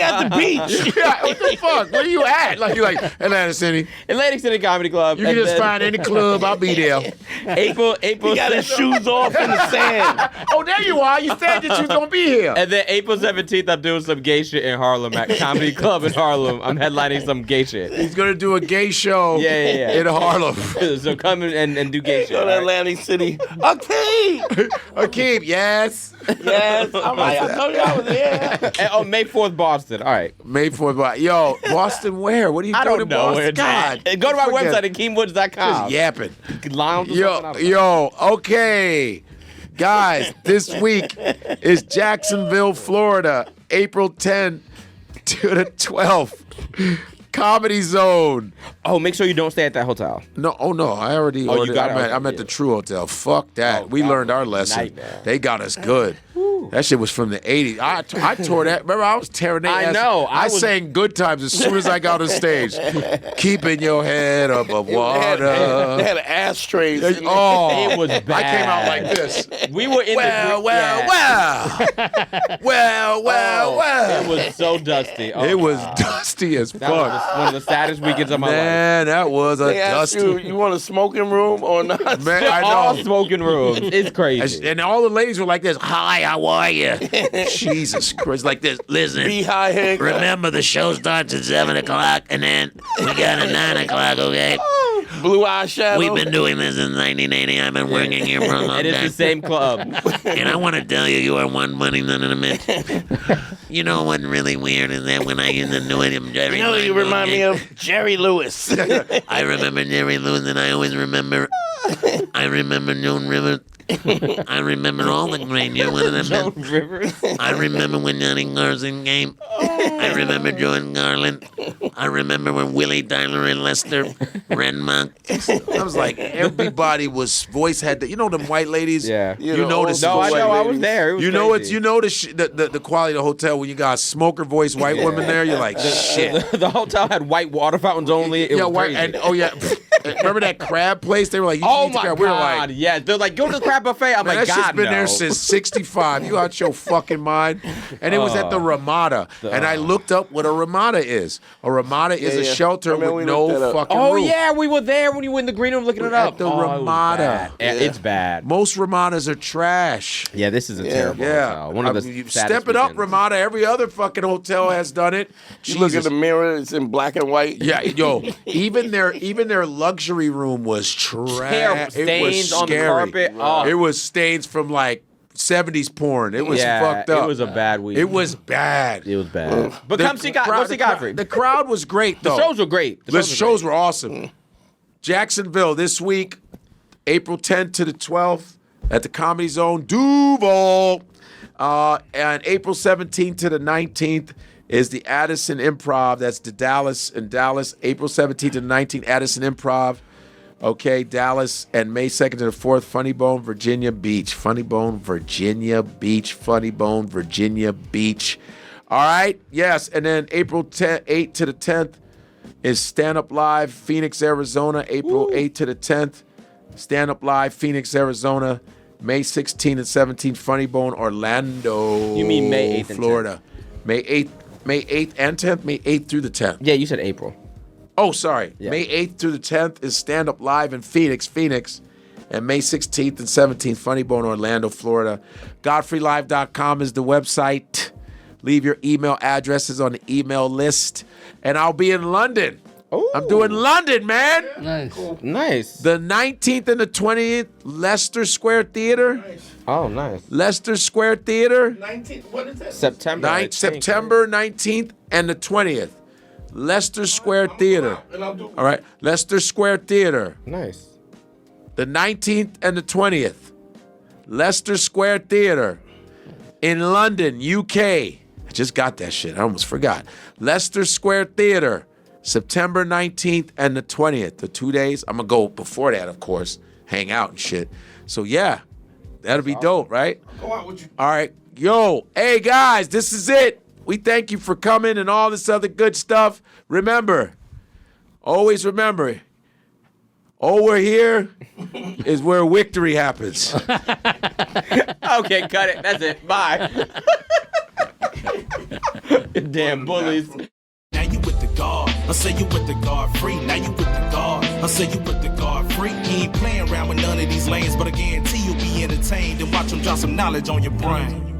at the beach. Yeah, what the fuck? Where you at? Like you're like Atlantic City. Atlantic City Comedy Club. You can just find any club. I'll be there. April. He got his shoes off in the sand. Oh, there you are. You said that you was gonna be here. And then April 17th, I'm doing some gay shit in Harlem at Comedy Club in Harlem. I'm headlining some gay shit. He's gonna do a gay show. Yeah. In Harlem. So come and do gay shit. Go to Atlantic City. Akeem! Akeem, yes. Yes. I told you I was here. And, May 4th, Boston. All right. May 4th. Yo, Boston where? What are you I doing don't in know. Boston? God. Go to my forget. website at AkeemWoods.com. Just yapping. Lounge or something. Okay. Guys, this week is Jacksonville, Florida, April 10th to the 12th. Comedy Zone. Oh, make sure you don't stay at that hotel. No, I already ordered. you got it? I'm at the True Hotel. Fuck that. We learned our lesson. Nightmare. They got us good. That shit was from the 80s. I tore that. Remember, I was tearing that I ass. know. I sang Good Times as soon as I got on stage. Keeping your head above water. They had ashtrays. Oh, It was bad. I came out like this. We were in Well. It was so dusty. Oh, It was God. dusty as That was fuck. one of the saddest weekends of my life. Man, that was a They asked dusty. you want a smoking room or not? Man, I All know. smoking rooms. It's crazy. And all the ladies were like this. Hi, how are you? Jesus Christ, like this. Listen, Be high head. Remember, the show starts at 7 o'clock, and then we got a 9 o'clock, okay? Blue eyeshadow. We've been doing this since 1980. I've been working here for a long And it's the time. same club. And I want to tell you, you are one funny son of a bitch. You know what's really weird is that when I used to do it, Jerry. You know, you remind me of Jerry Lewis. I remember Jerry Lewis, and I always remember. I remember Joan Rivers. I remember all the great. You're one of them. Joan Rivers. I remember when Johnny Carson came. I remember Jordan Garland. I remember when Willie Tyler and Lester Renmark. I was like, everybody was voice had the, you know them white ladies. Yeah. You know the No, I white know. I ladies. was there. It was You know crazy. it's the quality of the hotel when you got smoker voice white women there. You're like shit. The hotel had white water fountains only. It was white crazy. and oh yeah. remember that crab place? They were like, you Oh eat the my crab. God! We were like, Yeah, they're like, go to the crab buffet. I'm man, like, that shit's God, been no. there since '65. You out your fucking mind? And it was at the Ramada. And I looked up what a Ramada is. A Ramada is a shelter with no fucking Oh roof. yeah, we were there when you were in the green room looking it up. At the Oh, it was Ramada. bad. It's bad. Most Ramadas are trash. Yeah, this is a terrible hotel. One of the you saddest step it up, weekends. Ramada. Every other fucking hotel has done it. You look at the mirror; it's in black and white. Yeah, yo, even their luxury room was trash. Terrible. It was Stains on the scary. carpet. Oh. It was stains from like 70s porn. It was fucked up. It was a bad week. It was bad. It was bad. But come see Godfrey. The crowd was great though. The shows were great. The shows were awesome. Jacksonville this week, April 10th to the 12th at the Comedy Zone, Duval. And April 17th to the 19th is the Addison Improv. That's the Dallas in Dallas. April 17th to the 19th, Addison Improv. Okay, Dallas. And May 2nd to the 4th, Funny Bone, Virginia Beach. Funny Bone, Virginia Beach. Funny Bone, Virginia Beach. All right, yes. And then April 8th to the 10th is Stand Up Live, Phoenix, Arizona. April 8th to the 10th, Stand Up Live, Phoenix, Arizona. May 16th and 17th, Funny Bone, Orlando. You mean May 8th and Florida. May 8th and 10th? May 8th through the 10th. Yeah, you said April. Oh, sorry. Yeah. May 8th through the 10th is Stand Up Live in Phoenix. And May 16th and 17th, Funny Bone, Orlando, Florida. GodfreyLive.com is the website. Leave your email addresses on the email list. And I'll be in London. Ooh. I'm doing London, man. Nice. Nice. The 19th and the 20th, Leicester Square Theater. Nice. Oh, nice. Leicester Square Theater. 19th. What is that? September. September 19th and the 20th. Leicester Square Theater. All right. Leicester Square Theater. Nice. The 19th and the 20th. Leicester Square Theater. In London, UK. I just got that shit. I almost forgot. Leicester Square Theater. September 19th and the 20th. The 2 days. I'm going to go before that, of course. Hang out and shit. So, yeah. That'll be dope, right? Go out with you. All right. Yo, hey, guys, this is it. We thank you for coming and all this other good stuff. Remember, always remember, all we're here is where victory happens. Okay, cut it. That's it. Bye. Damn bullies. Now you with the guard. I say you with the guard free. Now you with the guard. I say you with the guard free. He ain't playing around with none of these lanes, but I guarantee you'll be entertained and watch him drop some knowledge on your brain.